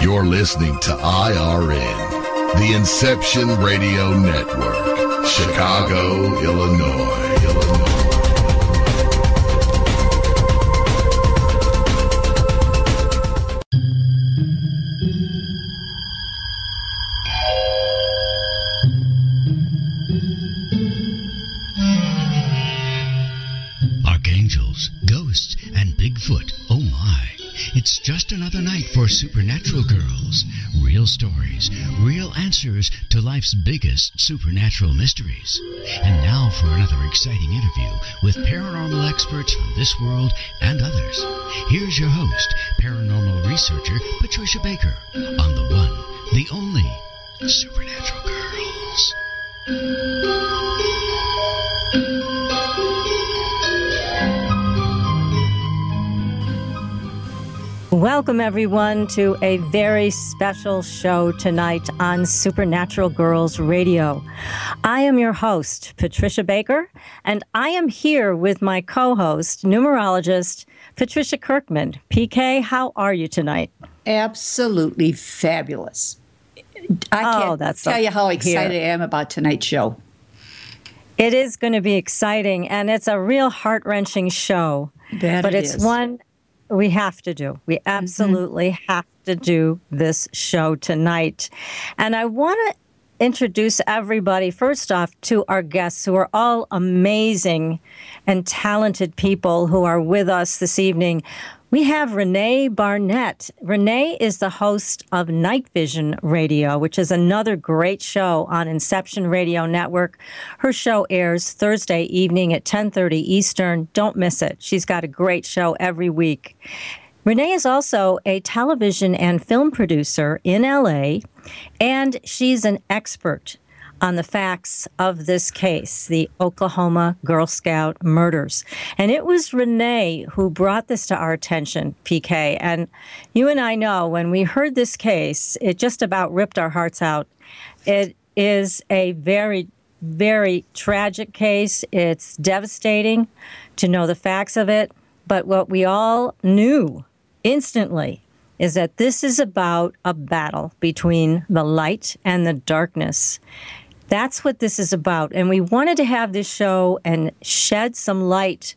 You're listening to IRN, the Inception Radio Network, Chicago, Illinois. Archangels, ghosts, and Bigfoot. Oh my. It's just another night for Supernatural Girlz. Real stories, real answers to life's biggest supernatural mysteries. And now for another exciting interview with paranormal experts from this world and others. Here's your host, paranormal researcher Patricia Baker, on the one, the only Supernatural Girlz. Welcome, everyone, to a very special show tonight on Supernatural Girlz Radio. I am your host, Patricia Baker, and I am here with my co-host, numerologist, Patricia Kirkman. PK, how are you tonight? Absolutely fabulous. I can't tell you how excited I am about tonight's show. It is going to be exciting, and it's a real heart-wrenching show. But it's one we have to do. We absolutely have to do this show tonight. And I want to introduce everybody, first off, to our guests, who are all amazing and talented people who are with us this evening. We have Rene Barnett. Rene is the host of NightVision Radio, which is another great show on Inception Radio Network. Her show airs Thursday evening at 10:30 Eastern. Don't miss it. She's got a great show every week. Rene is also a television and film producer in LA, and she's an expert on the facts of this case, the Oklahoma Girl Scout murders. And it was Rene who brought this to our attention, PK. And you and I know when we heard this case, it just about ripped our hearts out. It is a very, very tragic case. It's devastating to know the facts of it. But what we all knew instantly is that this is about a battle between the light and the darkness. That's what this is about. And we wanted to have this show and shed some light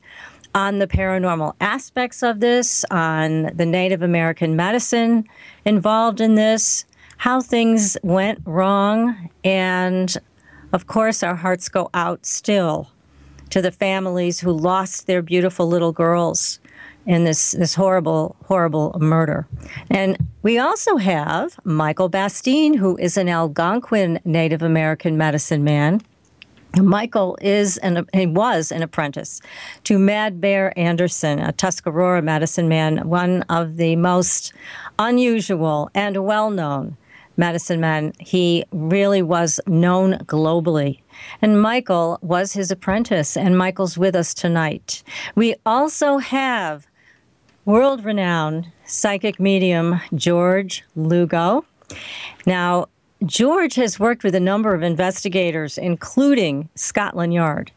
on the paranormal aspects of this, on the Native American medicine involved in this, how things went wrong. And, of course, our hearts go out still to the families who lost their beautiful little girls in this horrible, horrible murder. And we also have Michael Bastine, who is an Algonquin Native American medicine man. Michael was an apprentice to Mad Bear Anderson, a Tuscarora medicine man, one of the most unusual and well-known medicine men. He really was known globally. And Michael was his apprentice, and Michael's with us tonight. We also have world-renowned psychic medium George Lugo. Now, George has worked with a number of investigators, including Scotland Yard.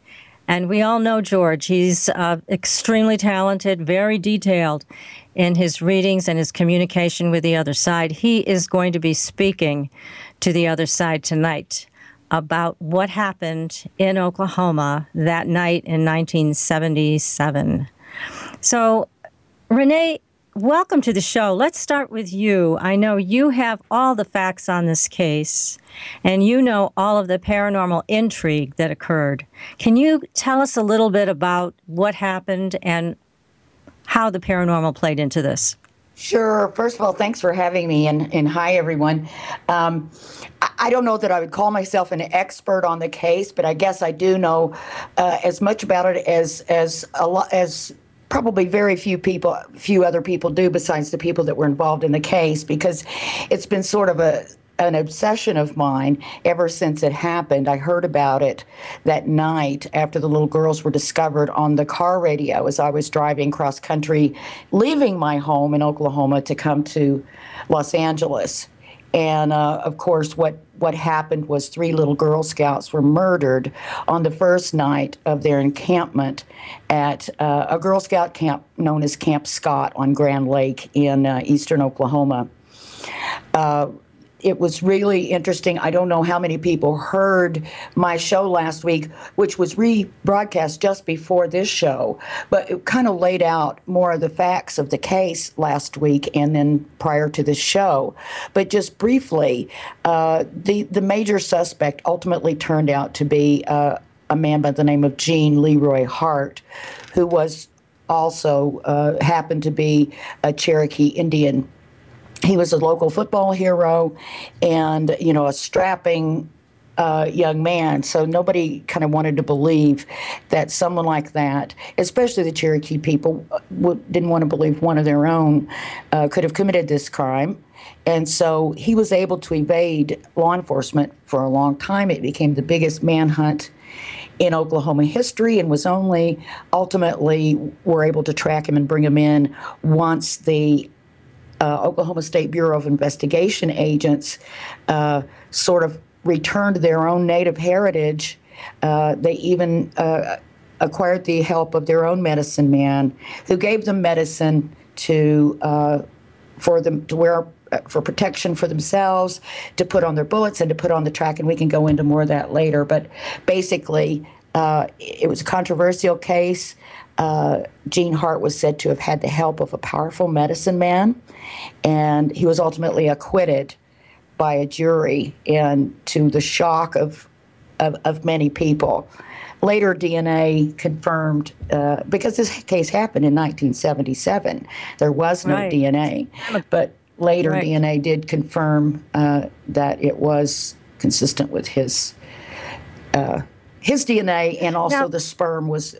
And we all know George. He's extremely talented, very detailed in his readings and his communication with the other side. He is going to be speaking to the other side tonight about what happened in Oklahoma that night in 1977. So, Rene, welcome to the show. Let's start with you. I know you have all the facts on this case, and you know all of the paranormal intrigue that occurred. Can you tell us a little bit about what happened and how the paranormal played into this? Sure. First of all, thanks for having me, and hi, everyone. I don't know that I would call myself an expert on the case, but I guess I do know as much about it as probably very few other people do besides the people that were involved in the case, because it's been sort of an obsession of mine ever since it happened. I heard about it that night after the little girls were discovered on the car radio as I was driving cross country, leaving my home in Oklahoma to come to Los Angeles. And, of course, what happened was 3 little Girl Scouts were murdered on the first night of their encampment at a Girl Scout camp known as Camp Scott on Grand Lake in eastern Oklahoma. It was really interesting. I don't know how many people heard my show last week, which was rebroadcast just before this show, but it kind of laid out more of the facts of the case last week and then prior to this show. But just briefly, the major suspect ultimately turned out to be a man by the name of Gene Leroy Hart, who was also happened to be a Cherokee Indian. He was a local football hero and, a strapping young man. So nobody kind of wanted to believe that someone like that, especially the Cherokee people, didn't want to believe one of their own could have committed this crime. And so he was able to evade law enforcement for a long time. It became the biggest manhunt in Oklahoma history and was only ultimately were able to track him and bring him in once the Oklahoma State Bureau of Investigation agents sort of returned their own native heritage. They even acquired the help of their own medicine man, who gave them medicine for them to wear for protection for themselves, to put on their bullets, and to put on the track. And we can go into more of that later. But basically, it was a controversial case. Gene Hart was said to have had the help of a powerful medicine man, and he was ultimately acquitted by a jury, and to the shock of many people. Later, DNA confirmed, because this case happened in 1977, there was no DNA, but later DNA did confirm that it was consistent with his DNA, and also the sperm was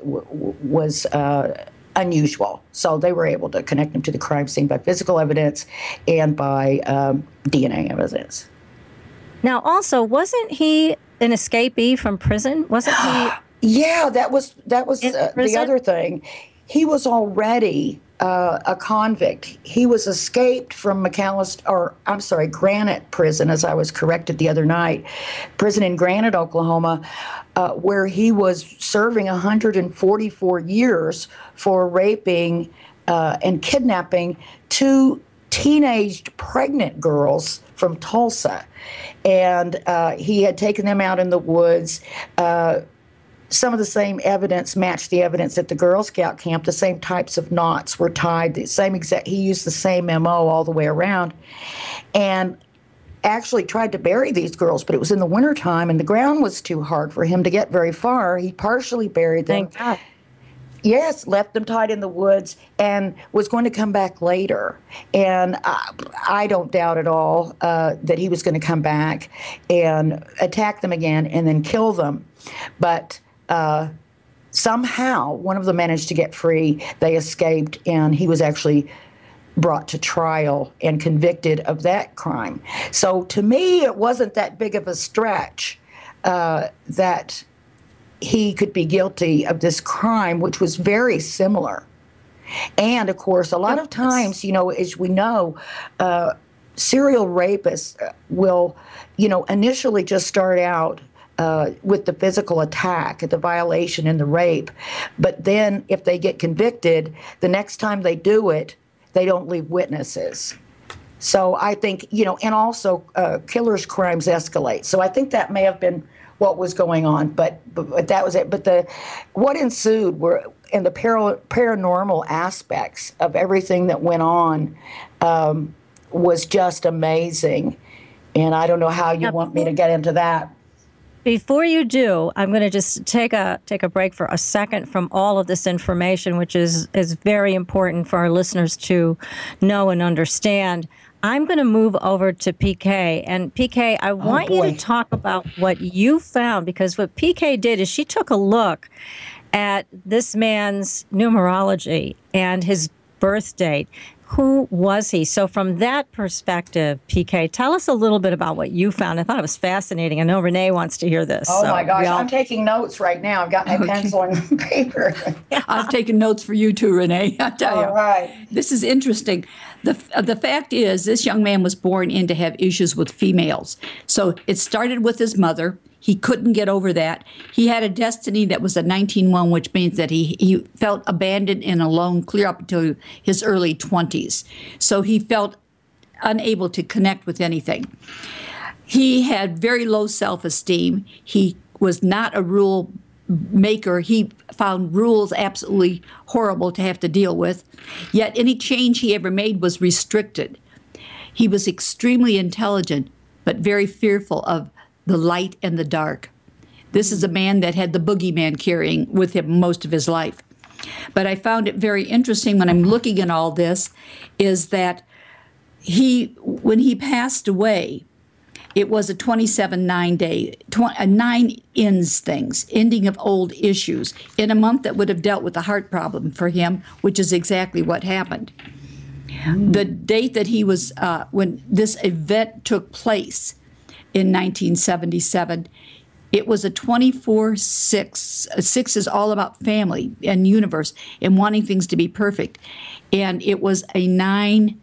unusual. So they were able to connect him to the crime scene by physical evidence and by DNA evidence. Now, also, wasn't he an escapee from prison? Wasn't he? Yeah, that was the other thing. He was already a convict. He was escaped from Granite Prison, as I was corrected the other night, prison in Granite, Oklahoma, where he was serving 144 years for raping and kidnapping 2 teenaged pregnant girls from Tulsa. And he had taken them out in the woods. Some of the same evidence matched the evidence at the Girl Scout camp. The same types of knots were tied. He used the same MO all the way around, and actually tried to bury these girls, but it was in the wintertime, and the ground was too hard for him to get very far. He partially buried them. Thank God. Yes, left them tied in the woods, and was going to come back later. And I don't doubt at all that he was going to come back and attack them again and then kill them. But somehow one of them managed to get free. They escaped, and he was actually brought to trial and convicted of that crime. So to me, it wasn't that big of a stretch that he could be guilty of this crime, which was very similar. And of course, a lot of times, as we know, serial rapists will, initially just start out with the physical attack, the violation and the rape. But then if they get convicted, the next time they do it, they don't leave witnesses. So I think, and also killers' crimes escalate. So I think that may have been what was going on, but that was it. But what ensued were, and the paranormal aspects of everything that went on was just amazing. And I don't know how you want me to get into that. Before you do, I'm going to just take a break for a second from all of this information, which is very important for our listeners to know and understand. I'm going to move over to PK. And PK, I want you to talk about what you found, because what PK did is she took a look at this man's numerology and his birth date. Who was he? So from that perspective, PK, tell us a little bit about what you found. I thought it was fascinating. I know Rene wants to hear this. Oh, my gosh. I'm taking notes right now. I've got my pencil and paper. I've taken notes for you too, Rene. I tell you. All right. This is interesting. The fact is, this young man was born in to have issues with females. So it started with his mother. He couldn't get over that. He had a destiny that was a 19-1, which means that he felt abandoned and alone clear up to his early 20s. So he felt unable to connect with anything. He had very low self-esteem. He was not a rule maker. He found rules absolutely horrible to have to deal with. Yet any change he ever made was restricted. He was extremely intelligent, but very fearful of the light and the dark. This is a man that had the boogeyman carrying with him most of his life. But I found it very interesting when I'm looking at all this is that when he passed away, it was a 27-9 day, 9 ends things, ending of old issues, in a month that would have dealt with a heart problem for him, which is exactly what happened. The date that he was, when this event took place in 1977, it was a 24/6. 6 is all about family and universe and wanting things to be perfect. And it was a 9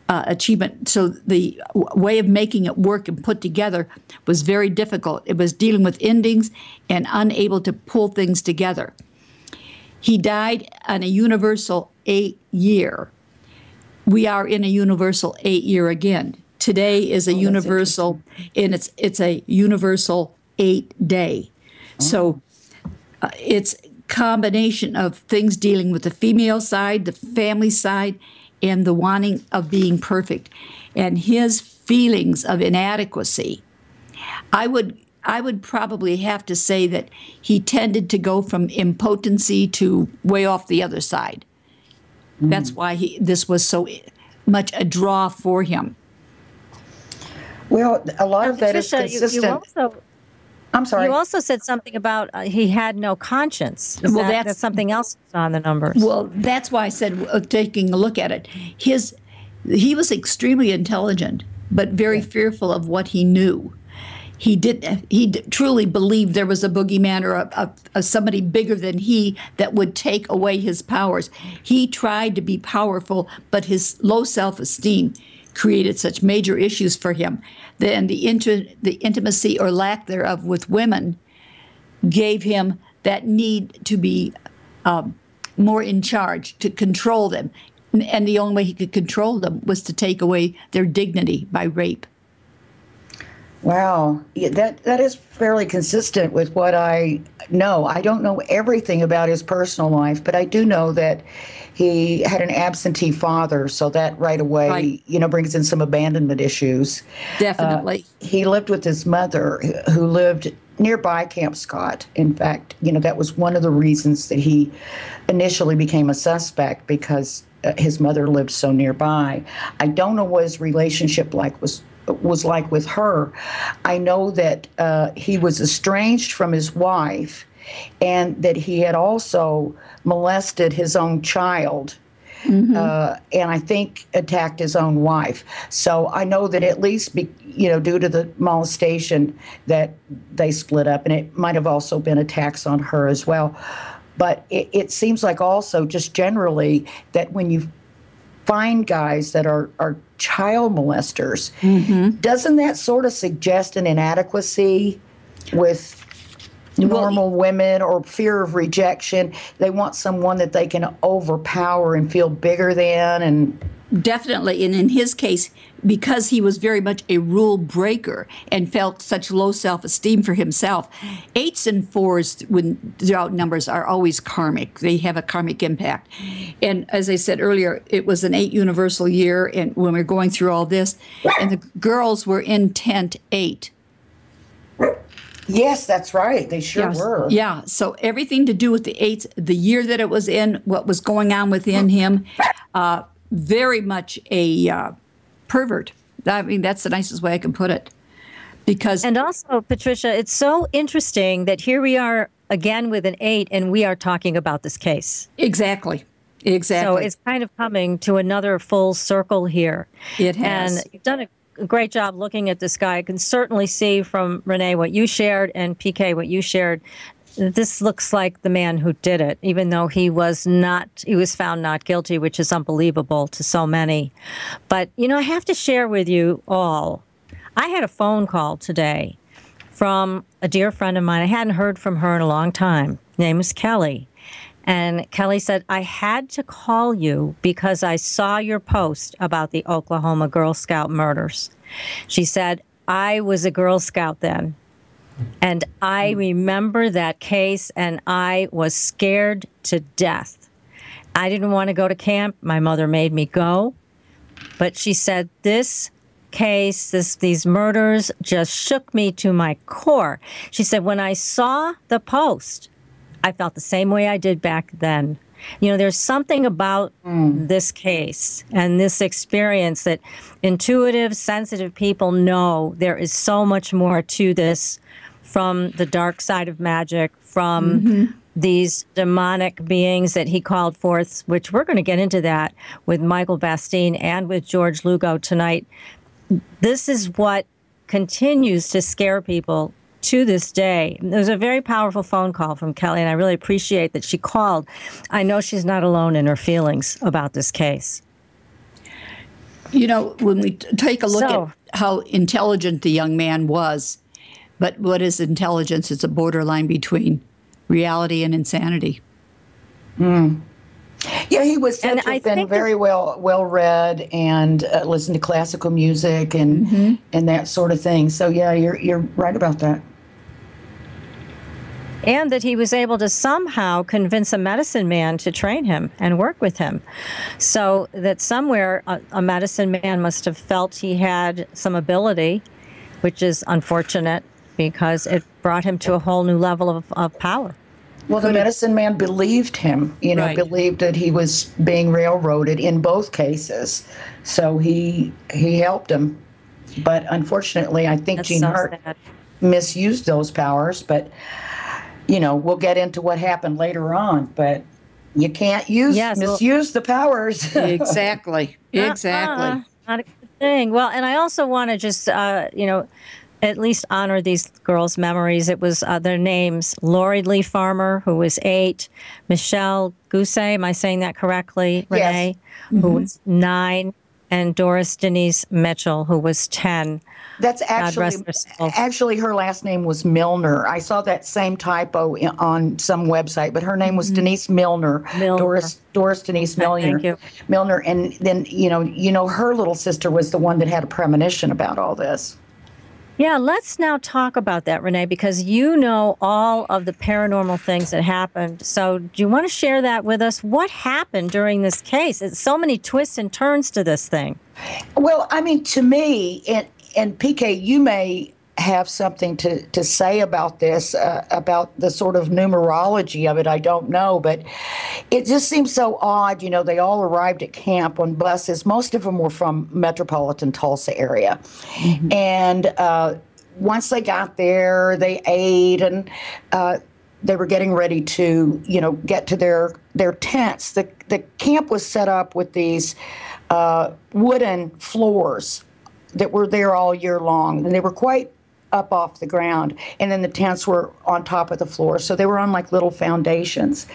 achievement. So the way of making it work and put together was very difficult. It was dealing with endings and unable to pull things together. He died on a universal 8-year. We are in a universal 8-year again. Today is a universal, and it's a universal 8-day. So it's a combination of things dealing with the female side, the family side, and the wanting of being perfect. And his feelings of inadequacy, I would probably have to say that he tended to go from impotency to way off the other side. That's why this was so much a draw for him. Well, a lot of that is Patricia, consistent. I'm sorry. You also said something about he had no conscience. Well, that's something else on the numbers. Well, that's why I said, taking a look at it, he was extremely intelligent, but very fearful of what he knew. He truly believed there was a boogeyman or a somebody bigger than he that would take away his powers. He tried to be powerful, but his low self-esteem created such major issues for him. Then the intimacy or lack thereof with women gave him that need to be more in charge, to control them. And the only way he could control them was to take away their dignity by rape. Wow, that is fairly consistent with what I know. I don't know everything about his personal life, but I do know that he had an absentee father, so that right away, brings in some abandonment issues. Definitely. He lived with his mother, who lived nearby Camp Scott. In fact, that was one of the reasons that he initially became a suspect, because his mother lived so nearby. I don't know what his relationship was like with her. I know that he was estranged from his wife, and that he had also molested his own child, and I think attacked his own wife. So I know that at least, due to the molestation, that they split up, and it might have also been attacks on her as well. But it seems like also just generally that when you find guys that are child molesters, doesn't that sort of suggest an inadequacy with normal women, or fear of rejection? They want someone that they can overpower and feel bigger than. And definitely. And in his case, because he was very much a rule breaker and felt such low self-esteem for himself, 8s and 4s, when they're out numbers, are always karmic. They have a karmic impact. And as I said earlier, it was an 8 universal year, and when we were going through all this, and the girls were in tent 8. Yes, that's right. They sure were. Yeah. So everything to do with the 8s, the year that it was in, what was going on within him, very much a pervert. I mean, that's the nicest way I can put it. And also, Patricia, it's so interesting that here we are again with an 8, and we are talking about this case. Exactly. So it's kind of coming to another full circle here. It has. And you've done a great job looking at this guy. I can certainly see from Rene what you shared, and PK what you shared. This looks like the man who did it, even though he was found not guilty, which is unbelievable to so many. But, I have to share with you all, I had a phone call today from a dear friend of mine. I hadn't heard from her in a long time. Her name is Kelly. And Kelly said, I had to call you because I saw your post about the Oklahoma Girl Scout murders. She said, I was a Girl Scout then. And I remember that case, and I was scared to death. I didn't want to go to camp. My mother made me go. But she said, this case, these murders just shook me to my core. She said, when I saw the post, I felt the same way I did back then. You know, there's something about this case and this experience that intuitive, sensitive people know there is so much more to this, from the dark side of magic, from these demonic beings that he called forth, which we're going to get into that with Michael Bastine and with George Lugo tonight. This is what continues to scare people to this day. There was a very powerful phone call from Kelly, and I really appreciate that she called. I know she's not alone in her feelings about this case. You know, when we take a look at how intelligent the young man was, but what is intelligence? It's a borderline between reality and insanity. Yeah, he was said to have been very well read and listened to classical music and that sort of thing. So yeah, you're right about that. And that he was able to somehow convince a medicine man to train him and work with him. So that somewhere a medicine man must have felt he had some ability, which is unfortunate because it brought him to a whole new level of power. Well, the medicine man believed him, believed that he was being railroaded in both cases. So he helped him. But unfortunately, I think Gene Hart misused those powers. But, you know, we'll get into what happened later on. But you can't misuse the powers. Exactly. Exactly. Not a good thing. Well, and I also want to just, at least honor these girls' memories. It was their names: Lori Lee Farmer, who was 8, Michelle Gousset, am I saying that correctly, Renee, who was 9, and Doris Denise Mitchell, who was 10. That's actually her last name was Milner. I saw that same typo on some website, but her name was Denise Milner. Doris Denise Milner. Thank you. Milner, and then you know her little sister was the one that had a premonition about all this. Yeah, let's now talk about that, Renee, because you know all of the paranormal things that happened. So do you want to share that with us? What happened during this case? It's so many twists and turns to this thing. Well, I mean, to me, and PK, you may have something to say about this, about the sort of numerology of it. I don't know, but it just seems so odd. You know, they all arrived at camp on buses. Most of them were from metropolitan Tulsa area. And once they got there, they ate and they were getting ready to, get to their tents. The camp was set up with these wooden floors that were there all year long, and they were quite up off the ground, and then the tents were on top of the floor, so they were on like little foundations.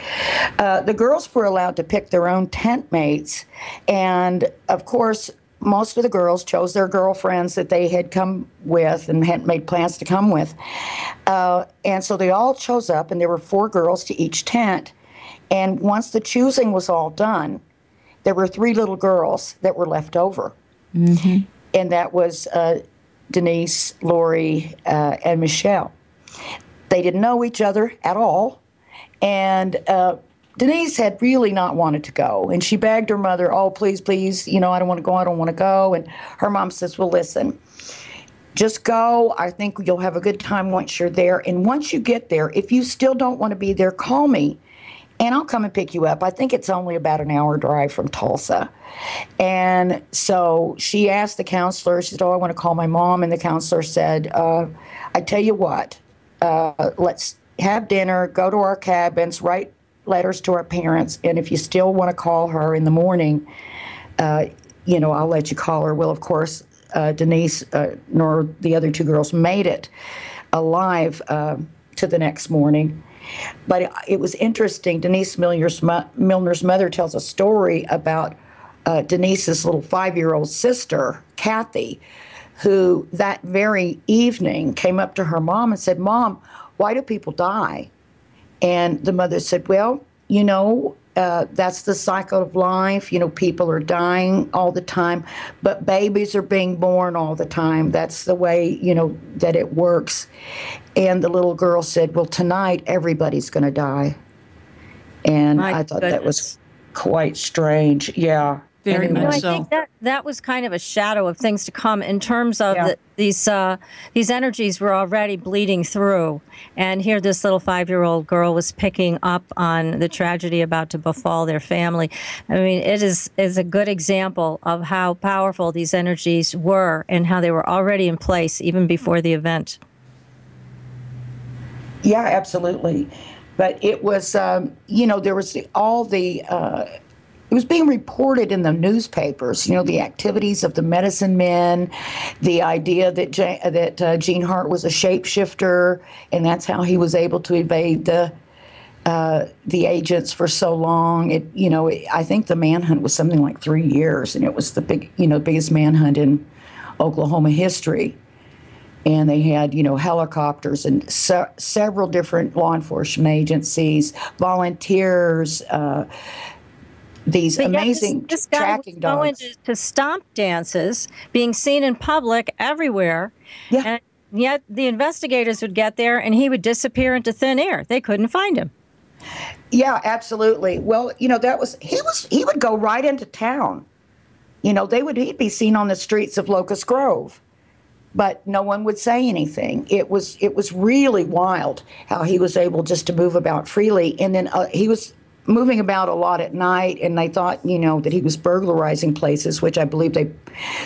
The girls were allowed to pick their own tent mates, and of course most of the girls chose their girlfriends that they had come with and had made plans to come with, and so they all chose up, and there were 4 girls to each tent. And once the choosing was all done, there were 3 little girls that were left over, and that was Denise, Lori, and Michelle. They didn't know each other at all, and Denise had really not wanted to go, and she begged her mother, "Oh, please, please, I don't want to go, And her mom says, "Well, listen, just go. I think you'll have a good time once you're there, and once you get there, if you still don't want to be there, call me, and I'll come and pick you up. I think it's only about an hour drive from Tulsa." And so she asked the counselor, she said, "Oh, I want to call my mom." And the counselor said, "I tell you what, let's have dinner, go to our cabins, write letters to our parents, and if you still want to call her in the morning, I'll let you call her." Well, of course, Denise nor the other 2 girls made it alive to the next morning. But it was interesting. Denise Milner's mother tells a story about Denise's little 5-year-old sister, Kathy, who that very evening came up to her mom and said, "Mom, why do people die?" And the mother said, "Well, that's the cycle of life. People are dying all the time, but babies are being born all the time. That's the way, that it works. And the little girl said, well, tonight everybody's going to die. And I thought that was quite strange. Yeah. Very much so. I think that was kind of a shadow of things to come in terms of these energies were already bleeding through. And here this little 5-year-old girl was picking up on the tragedy about to befall their family. I mean, it is a good example of how powerful these energies were and how they were already in place even before the event. Yeah, absolutely. But it was, there was it was being reported in the newspapers, the activities of the medicine men, the idea that Gene Hart was a shapeshifter, and that's how he was able to evade the agents for so long. I think the manhunt was something like 3 years, and it was the biggest manhunt in Oklahoma history. And they had, helicopters and several different law enforcement agencies, volunteers, these amazing this guy tracking dogs. Going to stomp dances, being seen in public everywhere. Yeah. And yet the investigators would get there and he would disappear into thin air. They couldn't find him. Yeah, absolutely. Well, he would go right into town. He'd be seen on the streets of Locust Grove, but no one would say anything. It was really wild how he was able just to move about freely. And then he was moving about a lot at night, and they thought, that he was burglarizing places, which I believe they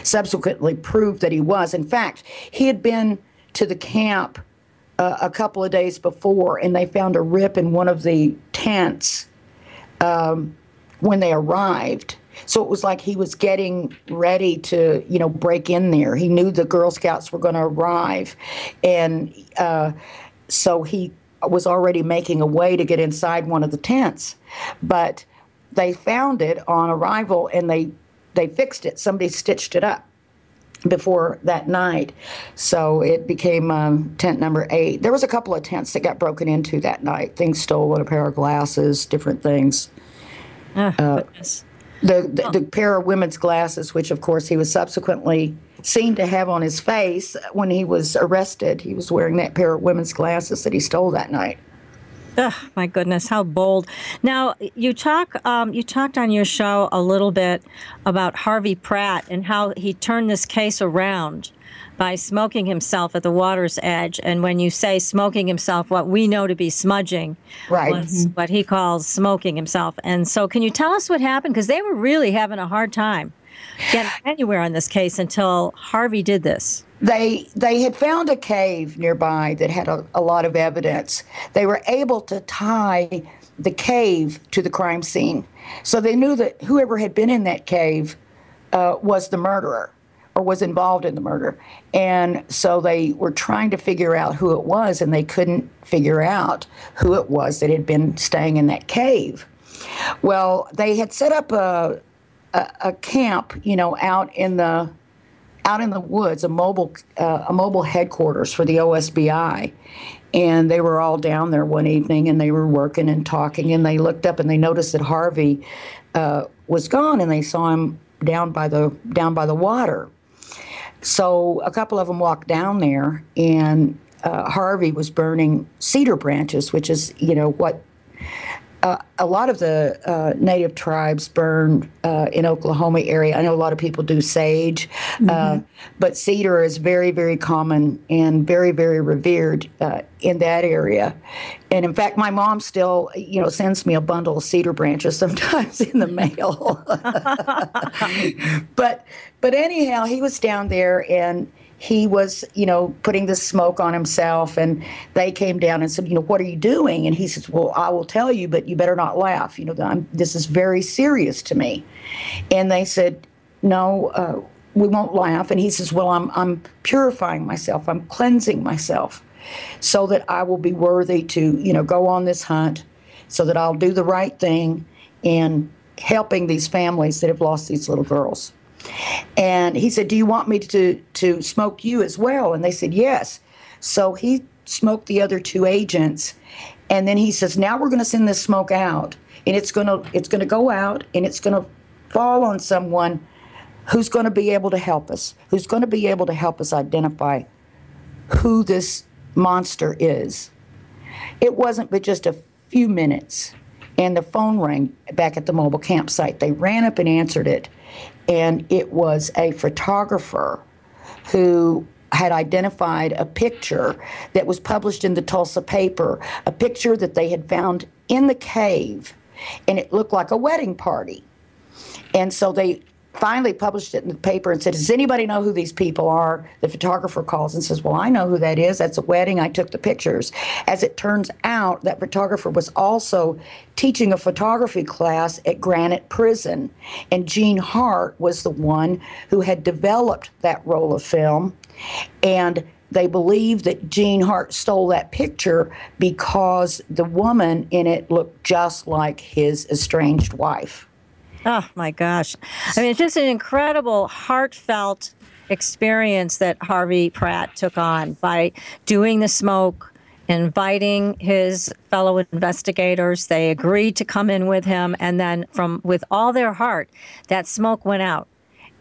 subsequently proved that he was. In fact, he had been to the camp a couple of days before, and they found a rip in one of the tents when they arrived. So it was like he was getting ready to, break in there. He knew the Girl Scouts were going to arrive, and so he was already making a way to get inside one of the tents. But they found it on arrival, and they fixed it. Somebody stitched it up before that night. So it became tent number 8. There was a couple of tents that got broken into that night. Things stolen, a pair of glasses, different things. Goodness. The pair of women's glasses, which, of course, he was subsequently seen to have on his face when he was arrested. He was wearing that pair of women's glasses that he stole that night. Oh, my goodness, how bold. Now, you talked on your show a little bit about Harvey Pratt and how he turned this case around by smoking himself at the water's edge. And when you say smoking himself, what we know to be smudging was what he calls smoking himself. And so can you tell us what happened? Because they were really having a hard time getting anywhere on this case until Harvey did this. They had found a cave nearby that had a lot of evidence. They were able to tie the cave to the crime scene. So they knew that whoever had been in that cave was the murderer or was involved in the murder. And so they were trying to figure out who it was, and they couldn't figure out who it was that had been staying in that cave. Well, they had set up a camp, out in the woods, a mobile headquarters for the OSBI. And they were all down there one evening, and they were working and talking, and they looked up and they noticed that Harvey was gone, and they saw him down by the water. So a couple of them walked down there, and Harvey was burning cedar branches, which is, what a lot of the native tribes burn in Oklahoma area. I know a lot of people do sage, but cedar is very, very common and very, very revered in that area. And in fact, my mom still, sends me a bundle of cedar branches sometimes in the mail. But anyhow, he was down there, and he was, putting the smoke on himself, and they came down and said, what are you doing? And he says, well, I will tell you, but you better not laugh. This is very serious to me. And they said, no, we won't laugh. And he says, well, I'm purifying myself. I'm cleansing myself so that I will be worthy to, go on this hunt, so that I'll do the right thing in helping these families that have lost these little girls. And he said, do you want me to smoke you as well? And they said, yes. So he smoked the other 2 agents. And then he says, now we're going to send this smoke out. And it's going to go out, and it's going to fall on someone who's going to be able to help us, who's going to be able to help us identify who this monster is. It wasn't but just a few minutes, and the phone rang back at the mobile campsite. They ran up and answered it, and it was a photographer who had identified a picture that was published in the Tulsa paper, a picture that they had found in the cave, and it looked like a wedding party. And so they finally published it in the paper and said, does anybody know who these people are? The photographer calls and says, well, I know who that is. That's a wedding. I took the pictures. As it turns out, that photographer was also teaching a photography class at Granite Prison. And Gene Hart was the one who had developed that roll of film. And they believe that Gene Hart stole that picture because the woman in it looked just like his estranged wife. Oh, my gosh. I mean, it's just an incredible, heartfelt experience that Harvey Pratt took on by doing the smoke, inviting his fellow investigators. They agreed to come in with him, and then with all their heart, that smoke went out.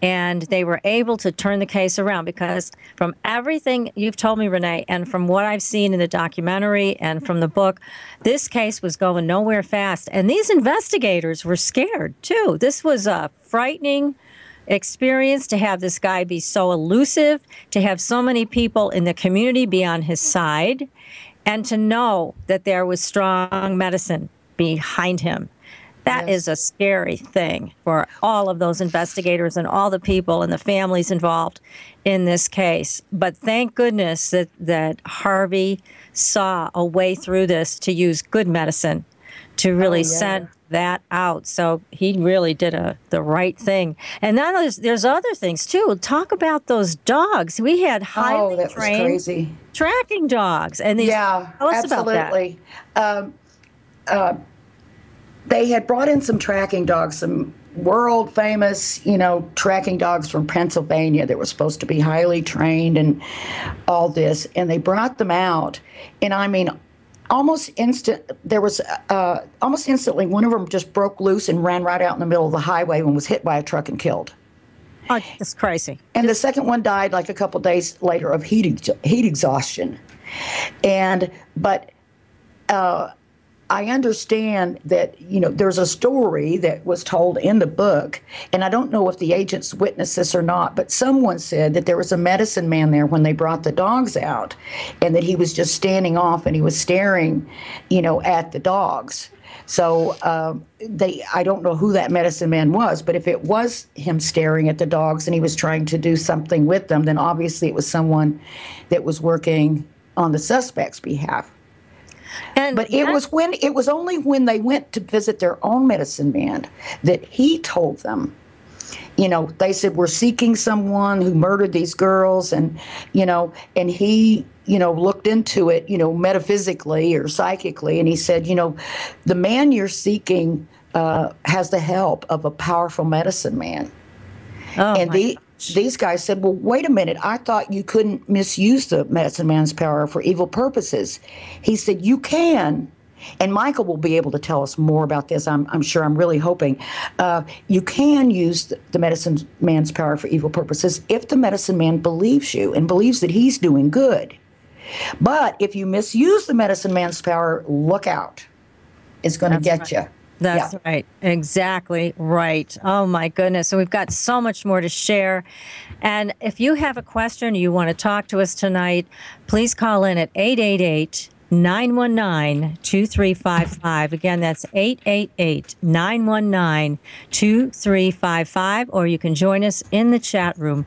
And they were able to turn the case around because from everything you've told me, Rene, and from what I've seen in the documentary and from the book, this case was going nowhere fast. And these investigators were scared, too. This was a frightening experience to have this guy be so elusive, to have so many people in the community be on his side, and to know that there was strong medicine behind him. That is a scary thing for all of those investigators and all the people and the families involved in this case. But thank goodness that Harvey saw a way through this to use good medicine to really send that out. So he really did the right thing. And then there's other things, too. Talk about those dogs. We had highly trained tracking dogs. And these, tell us absolutely. about that. They had brought in some tracking dogs, some world famous, tracking dogs from Pennsylvania that were supposed to be highly trained and all this. And they brought them out. And I mean, almost instantly, one of them just broke loose and ran right out in the middle of the highway and was hit by a truck and killed. Oh, that's crazy. And the second one died like a couple days later of heat exhaustion. But I understand that, there's a story that was told in the book, and I don't know if the agents witnessed this or not, but someone said that there was a medicine man there when they brought the dogs out, and that he was just standing off and he was staring, at the dogs. So I don't know who that medicine man was, but if it was him staring at the dogs and he was trying to do something with them, then obviously it was someone that was working on the suspect's behalf. But it was only when they went to visit their own medicine man that he told them, they said, we're seeking someone who murdered these girls. And he, looked into it, metaphysically or psychically. And he said, the man you're seeking has the help of a powerful medicine man. Oh, and these guys said, well, wait a minute. I thought you couldn't misuse the medicine man's power for evil purposes. He said, you can. And Michael will be able to tell us more about this, I'm sure. I'm really hoping. You can use the medicine man's power for evil purposes if the medicine man believes you and believes that he's doing good. But if you misuse the medicine man's power, look out. It's going to get you. That's right. Exactly right. Oh, my goodness. So we've got so much more to share. And if you have a question or you want to talk to us tonight, please call in at 888-919-2355. Again, that's 888-919-2355. Or you can join us in the chat room.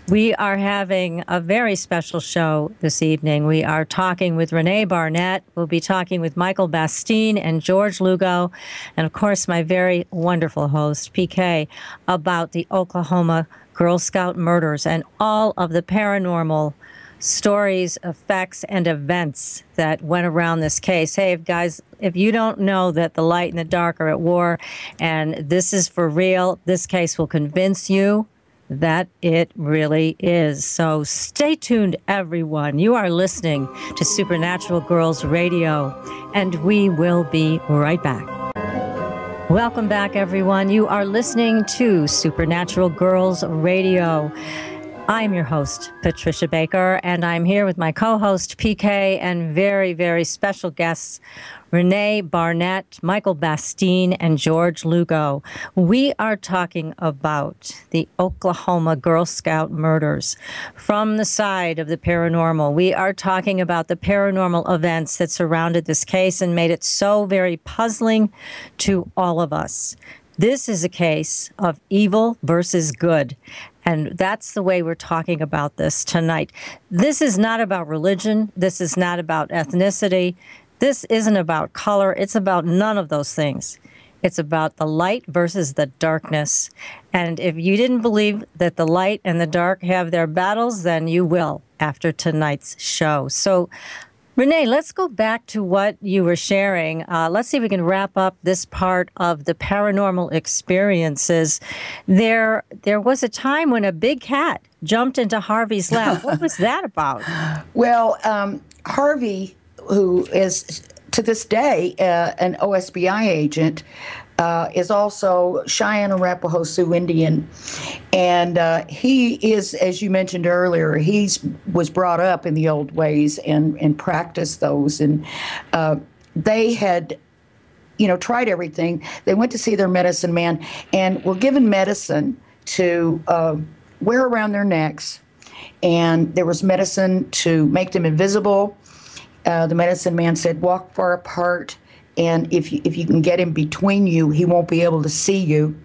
We are having a very special show this evening. We are talking with Rene Barnett. We'll be talking with Michael Bastine and George Lugo, and of course my very wonderful host, PK, about the Oklahoma Girl Scout murders and all of the paranormal stories, effects, and events that went around this case. Hey, guys, if you don't know that the light and the dark are at war and this is for real, this case will convince you that it really is. So stay tuned, everyone. You are listening to Supernatural Girlz Radio, and we will be right back. Welcome back, everyone. You are listening to Supernatural Girlz Radio. I'm your host, Patricia Baker, and I'm here with my co-host, PK, and very, very special guests, Rene Barnett, Michael Bastine, and George Lugo. We are talking about the Oklahoma Girl Scout murders from the side of the paranormal. We are talking about the paranormal events that surrounded this case and made it so very puzzling to all of us. This is a case of evil versus good. And that's the way we're talking about this tonight. This is not about religion. This is not about ethnicity. This isn't about color. It's about none of those things. It's about the light versus the darkness. And if you didn't believe that the light and the dark have their battles, then you will after tonight's show. So, Rene, let's go back to what you were sharing. Let's see if we can wrap up this part of the paranormal experiences. There was a time when a big cat jumped into Harvey's lap. What was that about? Well, Harvey, who is to this day an OSBI agent, is also Cheyenne Arapaho Sioux Indian. And he is, as you mentioned earlier, was brought up in the old ways and practiced those. And they had, tried everything. They went to see their medicine man and were given medicine to wear around their necks. And there was medicine to make them invisible. The medicine man said, walk far apart. And if you can get him between you, he won't be able to see you.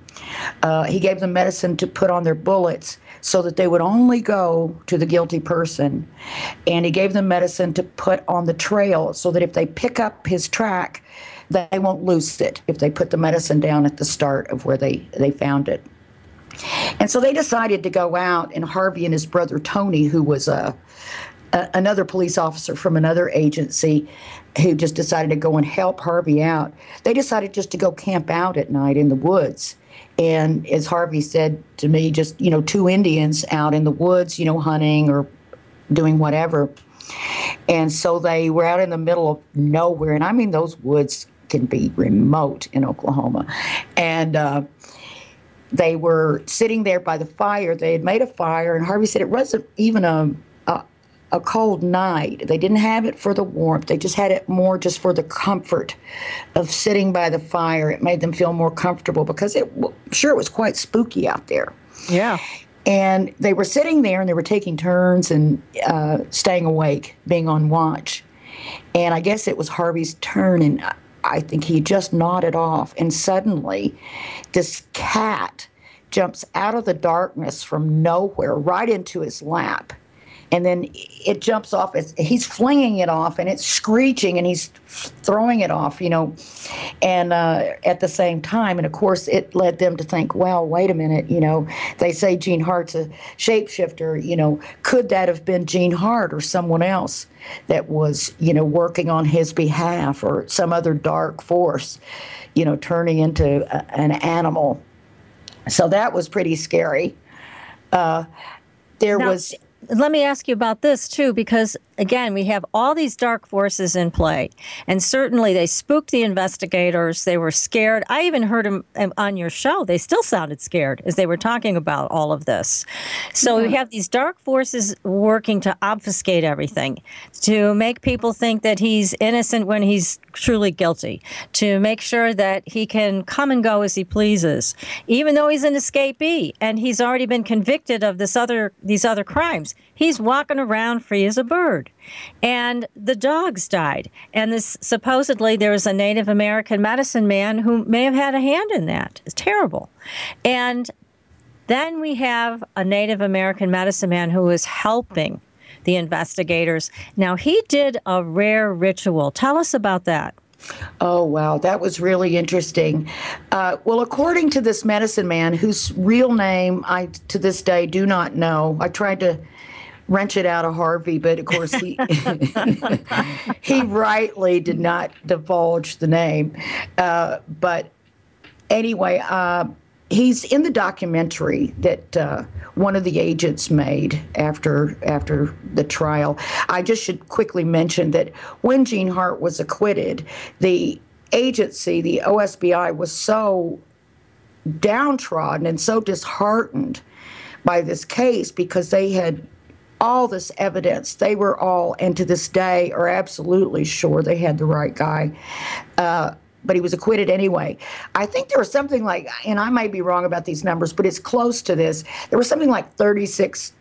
He gave them medicine to put on their bullets so that they would only go to the guilty person. And he gave them medicine to put on the trail so that if they pick up his track, they won't lose it if they put the medicine down at the start of where they found it. And so they decided to go out, and Harvey and his brother Tony, who was another police officer from another agency who just decided to go and help Harvey out. They decided just to go camp out at night in the woods. And as Harvey said to me, just, two Indians out in the woods, hunting or doing whatever. And so they were out in the middle of nowhere. And I mean, those woods can be remote in Oklahoma. And they were sitting there by the fire. They had made a fire, and Harvey said it wasn't even a cold night. They didn't have it for the warmth. They just had it more just for the comfort of sitting by the fire. It made them feel more comfortable because it was quite spooky out there. Yeah. And they were sitting there and they were taking turns and staying awake, being on watch. And I guess it was Harvey's turn, and I think he just nodded off. And suddenly this cat jumps out of the darkness from nowhere right into his lap. And then it jumps off. He's flinging it off, and it's screeching, and he's throwing it off, and at the same time. And, of course, it led them to think, well, wait a minute, they say Gene Hart's a shapeshifter. Could that have been Gene Hart or someone else that was, working on his behalf, or some other dark force, turning into an animal? So that was pretty scary. Let me ask you about this, too, because, again, we have all these dark forces in play. And certainly they spooked the investigators. They were scared. I even heard them on your show. They still sounded scared as they were talking about all of this. So we have these dark forces working to obfuscate everything, to make people think that he's innocent when he's truly guilty, to make sure that he can come and go as he pleases, even though he's an escapee and he's already been convicted of these other crimes. He's walking around free as a bird. And the dogs died. And supposedly there was a Native American medicine man who may have had a hand in that. It's terrible. And then we have a Native American medicine man who is helping the investigators. Now, he did a rare ritual. Tell us about that. Oh, wow. That was really interesting. Well, according to this medicine man, whose real name I, to this day, do not know. I tried to wrench it out of Harvey, but of course he he rightly did not divulge the name. But anyway, he's in the documentary that one of the agents made after the trial. I just should quickly mention that when Gene Hart was acquitted, the agency, the OSBI, was so downtrodden and so disheartened by this case because they had all this evidence. They were all, and to this day, are absolutely sure they had the right guy. But he was acquitted anyway. I think there was something like, and I might be wrong about these numbers, but it's close to this. There was something like 36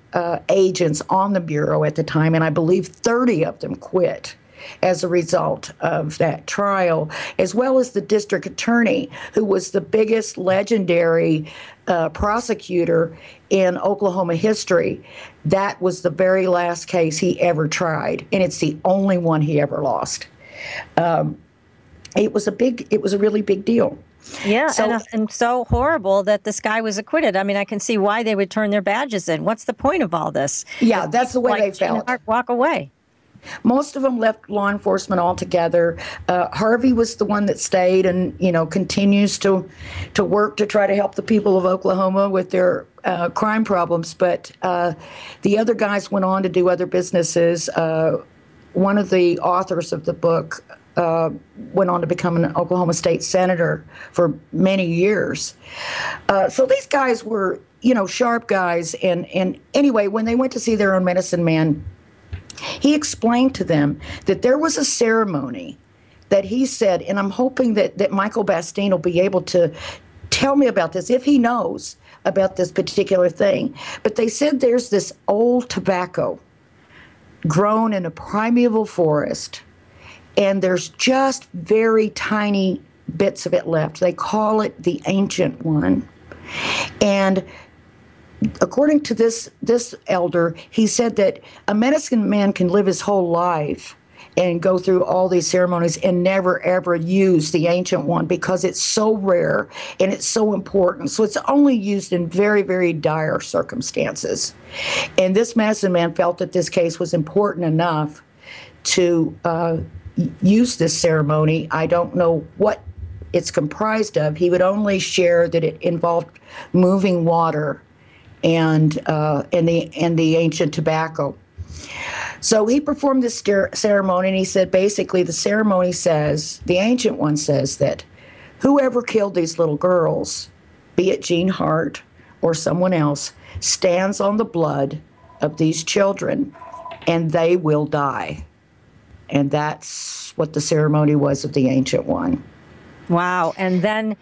agents on the Bureau at the time, and I believe 30 of them quit as a result of that trial, as well as the district attorney, who was the biggest legendary prosecutor in Oklahoma history. That was the very last case he ever tried, and it's the only one he ever lost. It was a really big deal. Yeah, and so horrible that this guy was acquitted. I mean, I can see why they would turn their badges in. What's the point of all this? Yeah, that's the way they felt. Walk away. Most of them left law enforcement altogether. Harvey was the one that stayed and, continues to work to try to help the people of Oklahoma with their crime problems. But the other guys went on to do other businesses. One of the authors of the book went on to become an Oklahoma state senator for many years. So these guys were, sharp guys. And anyway, when they went to see their own medicine man, he explained to them that there was a ceremony that he said, and I'm hoping that Michael Bastine will be able to tell me about this if he knows about this particular thing. But they said there's this old tobacco grown in a primeval forest, and there's just very tiny bits of it left. They call it the ancient one. And according to this elder, he said that a medicine man can live his whole life and go through all these ceremonies and never, ever use the ancient one because it's so rare and it's so important. So it's only used in very, very dire circumstances. And this medicine man felt that this case was important enough to use this ceremony. I don't know what it's comprised of. He would only share that it involved moving water and the ancient tobacco. So he performed this ceremony, and he said basically the ceremony says, the ancient one says that whoever killed these little girls, be it Gene Hart or someone else, stands on the blood of these children, and they will die. And that's what the ceremony was of the ancient one. Wow. And then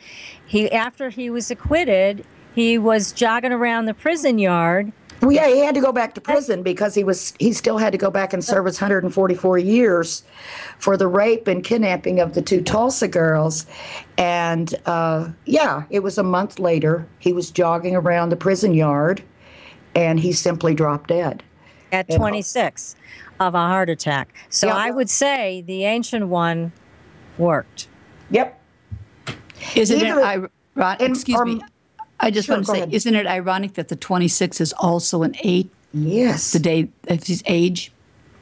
after he was acquitted, he was jogging around the prison yard. Well, yeah, he had to go back to prison because he still had to go back and serve his 144 years for the rape and kidnapping of the two Tulsa girls. And, it was a month later. He was jogging around the prison yard, and he simply dropped dead. At 26 of a heart attack. So yeah. I would say the ancient one worked. Yep. Isn't it ironic? Excuse me. I just want to say, isn't it ironic that the 26 is also an 8? Yes. The day of his age?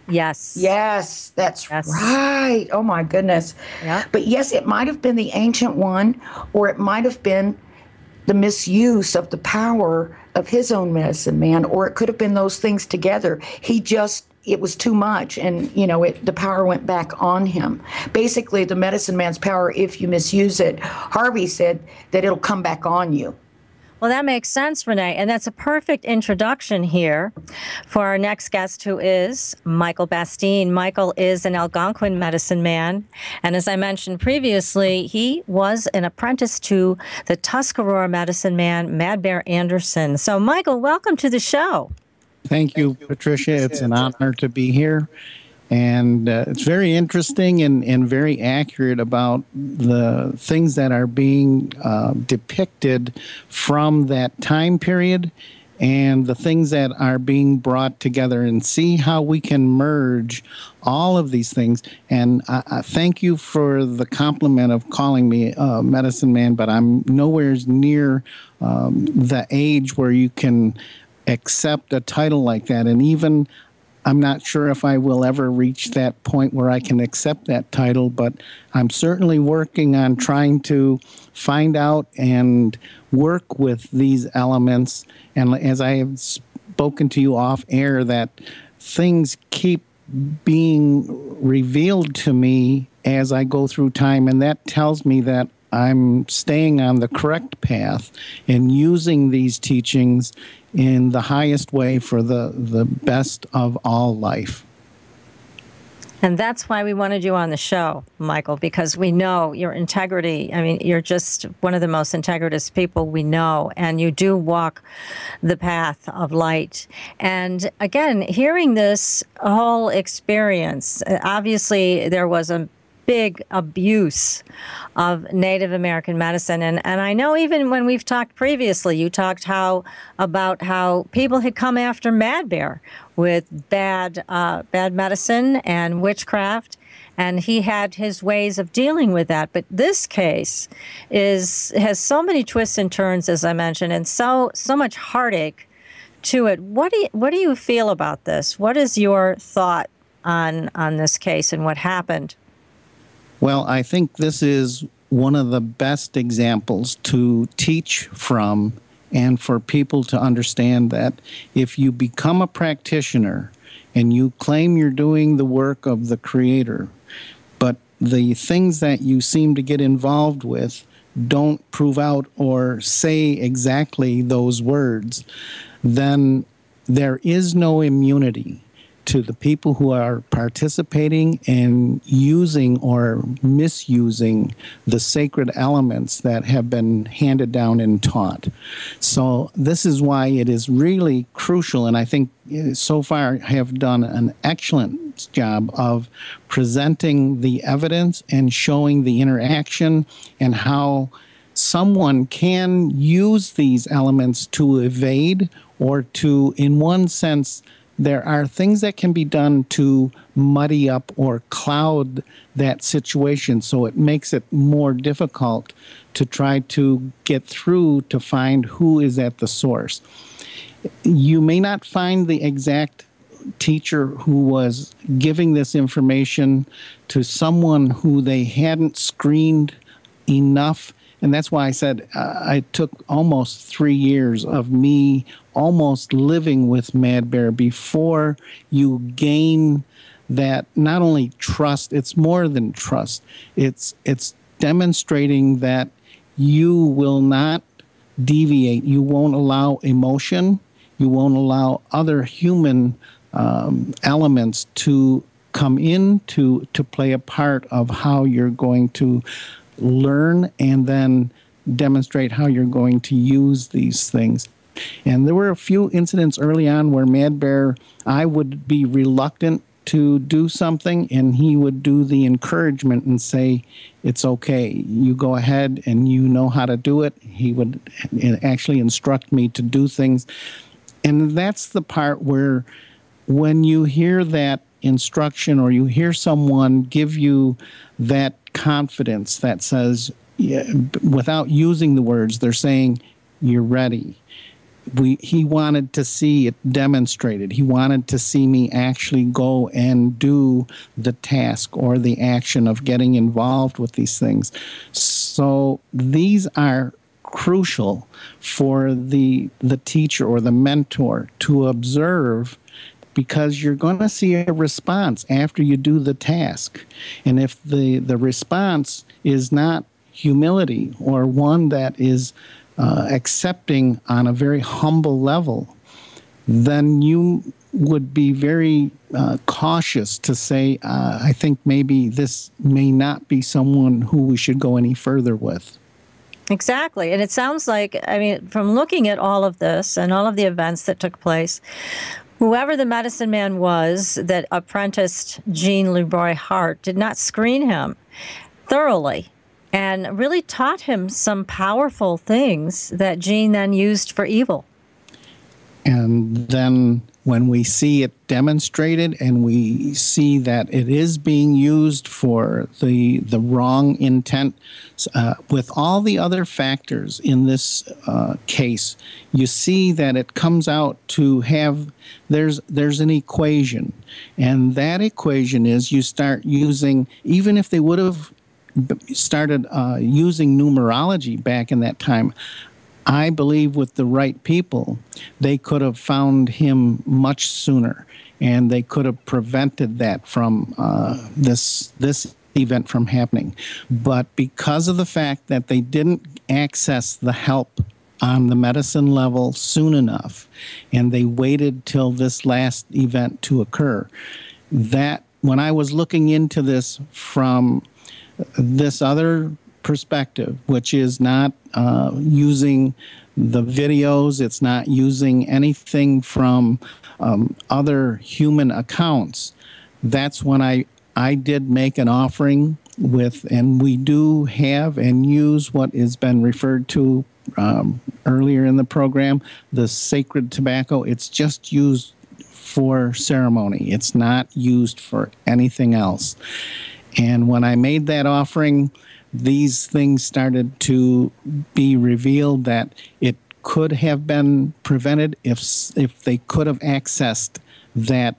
Yes. Yes, that's right. Oh, my goodness. Yeah. But yes, it might have been the ancient one, or it might have been the misuse of the power of his own medicine man, or it could have been those things together. It was too much, and, the power went back on him. Basically, the medicine man's power, if you misuse it, Harvey said that it'll come back on you. Well, that makes sense, Rene, and that's a perfect introduction here for our next guest, who is Michael Bastine. Michael is an Algonquin medicine man, and as I mentioned previously, he was an apprentice to the Tuscarora medicine man, Mad Bear Anderson. So, Michael, welcome to the show. Thank you, Patricia. It's an honor to be here. And it's very interesting and very accurate about the things that are being depicted from that time period and the things that are being brought together, and see how we can merge all of these things. And I thank you for the compliment of calling me a medicine man, but I'm nowhere near the age where you can accept a title like that. And even I'm not sure if I will ever reach that point where I can accept that title, but I'm certainly working on trying to find out and work with these elements. And as I have spoken to you off air, that things keep being revealed to me as I go through time, and that tells me that I'm staying on the correct path and using these teachings in the highest way for the best of all life. And that's why we wanted you on the show, Michael, because we know your integrity. I mean, you're just one of the most integritous people we know, and you do walk the path of light. And again, hearing this whole experience, obviously there was a big abuse of Native American medicine. And I know even when we've talked previously, you talked about how people had come after Mad Bear with bad medicine and witchcraft, and he had his ways of dealing with that. But this case has so many twists and turns, as I mentioned, and so much heartache to it. What do you feel about this? What is your thought on this case and what happened? Well, I think this is one of the best examples to teach from and for people to understand that if you become a practitioner and you claim you're doing the work of the Creator, but the things that you seem to get involved with don't prove out or say exactly those words, then there is no immunity to the people who are participating in using or misusing the sacred elements that have been handed down and taught. So this is why it is really crucial, and I think so far have done an excellent job of presenting the evidence and showing the interaction and how someone can use these elements to evade or to, in one sense, there are things that can be done to muddy up or cloud that situation, so it makes it more difficult to try to get through to find who is at the source. You may not find the exact teacher who was giving this information to someone who they hadn't screened enough. And that's why I said I took almost 3 years of me almost living with Mad Bear before you gain that not only trust, it's more than trust. It's demonstrating that you will not deviate. You won't allow emotion. You won't allow other human elements to come in to play a part of how you're going to learn and then demonstrate how you're going to use these things. And there were a few incidents early on where Mad Bear, I would be reluctant to do something, and he would do the encouragement and say, it's okay, you go ahead and you know how to do it. He would actually instruct me to do things. And that's the part where when you hear that instruction or you hear someone give you that confidence that says, yeah, without using the words, they're saying, you're ready. He wanted to see it demonstrated. He wanted to see me actually go and do the task or the action of getting involved with these things. So these are crucial for the teacher or the mentor to observe, because you're going to see a response after you do the task. And if the response is not humility or one that is accepting on a very humble level, then you would be very cautious to say, I think maybe this may not be someone who we should go any further with. Exactly. And it sounds like, I mean, from looking at all of this and all of the events that took place, whoever the medicine man was that apprenticed Gene Leroy Hart did not screen him thoroughly and really taught him some powerful things that Gene then used for evil. And then when we see it demonstrated and we see that it is being used for the wrong intent, with all the other factors in this case, you see that it comes out to have, there's an equation. And that equation is you start using, even if they would have started using numerology back in that time, I believe with the right people, they could have found him much sooner, and they could have prevented that from this event from happening. But because of the fact that they didn't access the help on the medicine level soon enough, and they waited till this last event to occur, that when I was looking into this from this other perspective, which is not using the videos, it's not using anything from other human accounts, that's when I did make an offering with, and we do have and use what has been referred to earlier in the program, the sacred tobacco. It's just used for ceremony. It's not used for anything else. And when I made that offering, these things started to be revealed that it could have been prevented if they could have accessed that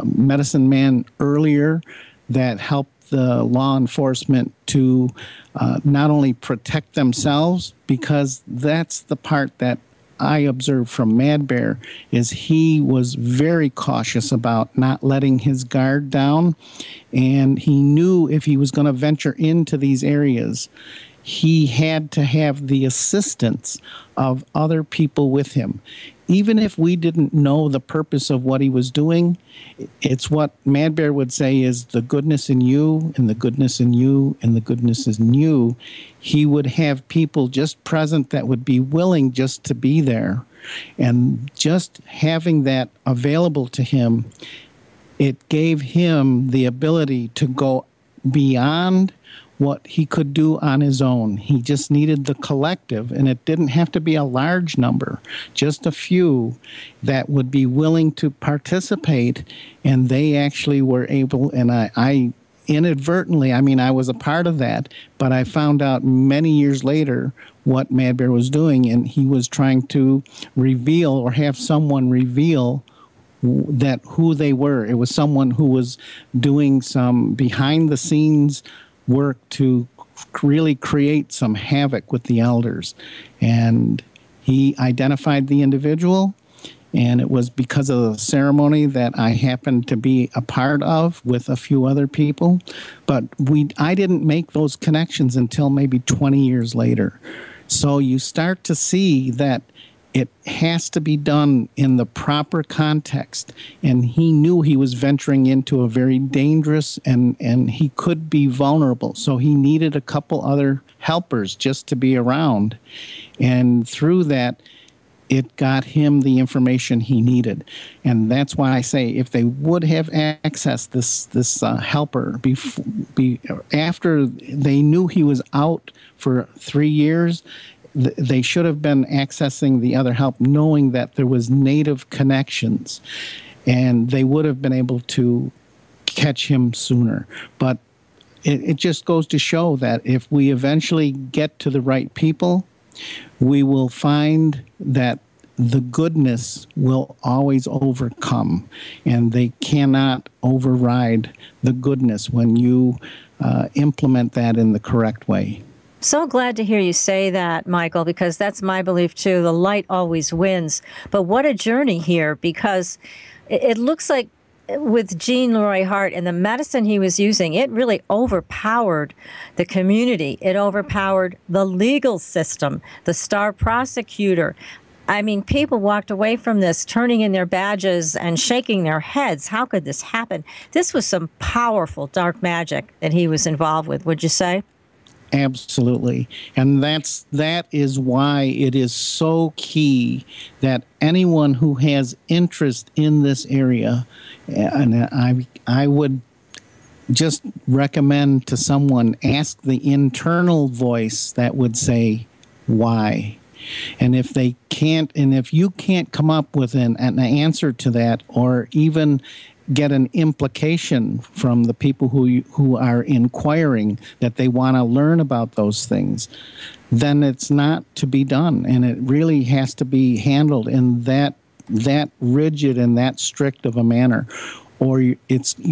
medicine man earlier, that helped the law enforcement to not only protect themselves, because that's the part that I observed from Mad Bear, is he was very cautious about not letting his guard down, and he knew if he was going to venture into these areas, he had to have the assistance of other people with him. Even if we didn't know the purpose of what he was doing, it's what Mad Bear would say is the goodness in you, and the goodness in you, and the goodness in you. He would have people just present that would be willing just to be there. And just having that available to him, it gave him the ability to go beyond what he could do on his own. He just needed the collective, and it didn't have to be a large number, just a few that would be willing to participate, and they actually were able, and I inadvertently, I mean, I was a part of that, but I found out many years later what Mad Bear was doing, and he was trying to reveal or have someone reveal that who they were. It was someone who was doing some behind-the-scenes work to really create some havoc with the elders. And he identified the individual, and it was because of the ceremony that I happened to be a part of with a few other people. But I didn't make those connections until maybe 20 years later. So you start to see that it has to be done in the proper context. And he knew he was venturing into a very dangerous, and he could be vulnerable. So he needed a couple other helpers just to be around. And through that, it got him the information he needed. And that's why I say if they would have accessed this helper after they knew he was out for 3 years, they should have been accessing the other help, knowing that there was native connections, and they would have been able to catch him sooner. But it just goes to show that if we eventually get to the right people, we will find that the goodness will always overcome, and they cannot override the goodness when you implement that in the correct way. So glad to hear you say that, Michael, because that's my belief too. The light always wins. But what a journey here, because it looks like with Gene Leroy Hart and the medicine he was using, it really overpowered the community. It overpowered the legal system, the star prosecutor. I mean, people walked away from this turning in their badges and shaking their heads. How could this happen? This was some powerful dark magic that he was involved with, would you say? Absolutely. And that is why it is so key that anyone who has interest in this area, and I would just recommend to someone, ask the internal voice that would say, why? And if they can't, and if you can't come up with an answer to that, or even get an implication from the people who are inquiring that they want to learn about those things, then it's not to be done. And it really has to be handled in that rigid and that strict of a manner, or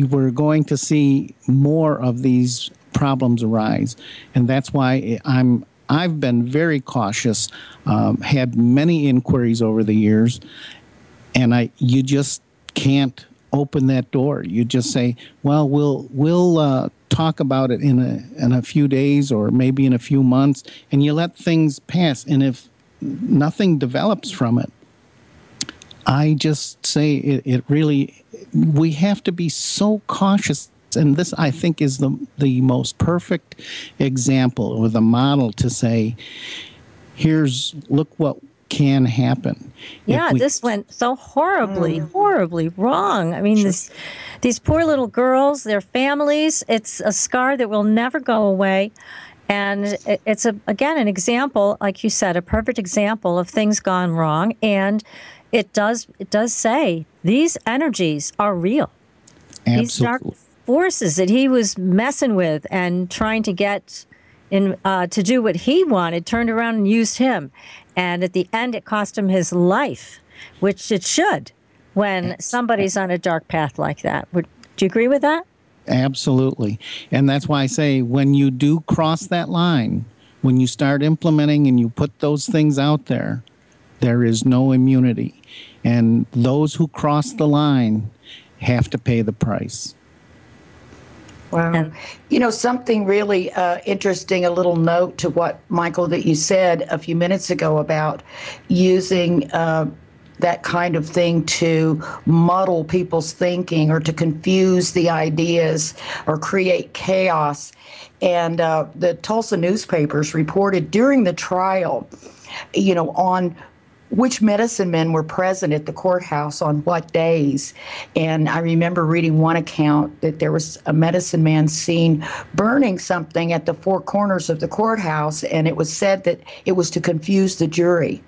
we're going to see more of these problems arise. And that's why I've been very cautious, had many inquiries over the years, and you just can't open that door. You just say, well, we'll talk about it in a few days or maybe in a few months, and you let things pass. And if nothing develops from it, I just say it really, we have to be so cautious. And this, I think, is the most perfect example or the model to say, look what can happen. Yeah, this went so horribly wrong. I mean, these poor little girls, their families, it's a scar that will never go away. And it's, again, an example, like you said, a perfect example of things gone wrong. And it does say these energies are real. Absolutely. These dark forces that he was messing with and trying to get to do what he wanted turned around and used him. And at the end, it cost him his life, which it should when somebody's on a dark path like that. Do you agree with that? Absolutely. And that's why I say when you do cross that line, when you start implementing and you put those things out there, there is no immunity. And those who cross the line have to pay the price. Wow. Something really interesting, a little note to what, Michael, that you said a few minutes ago about using that kind of thing to muddle people's thinking or to confuse the ideas or create chaos. And the Tulsa newspapers reported during the trial, on which medicine men were present at the courthouse on what days. And I remember reading one account that there was a medicine man seen burning something at the four corners of the courthouse, and it was said that it was to confuse the jury,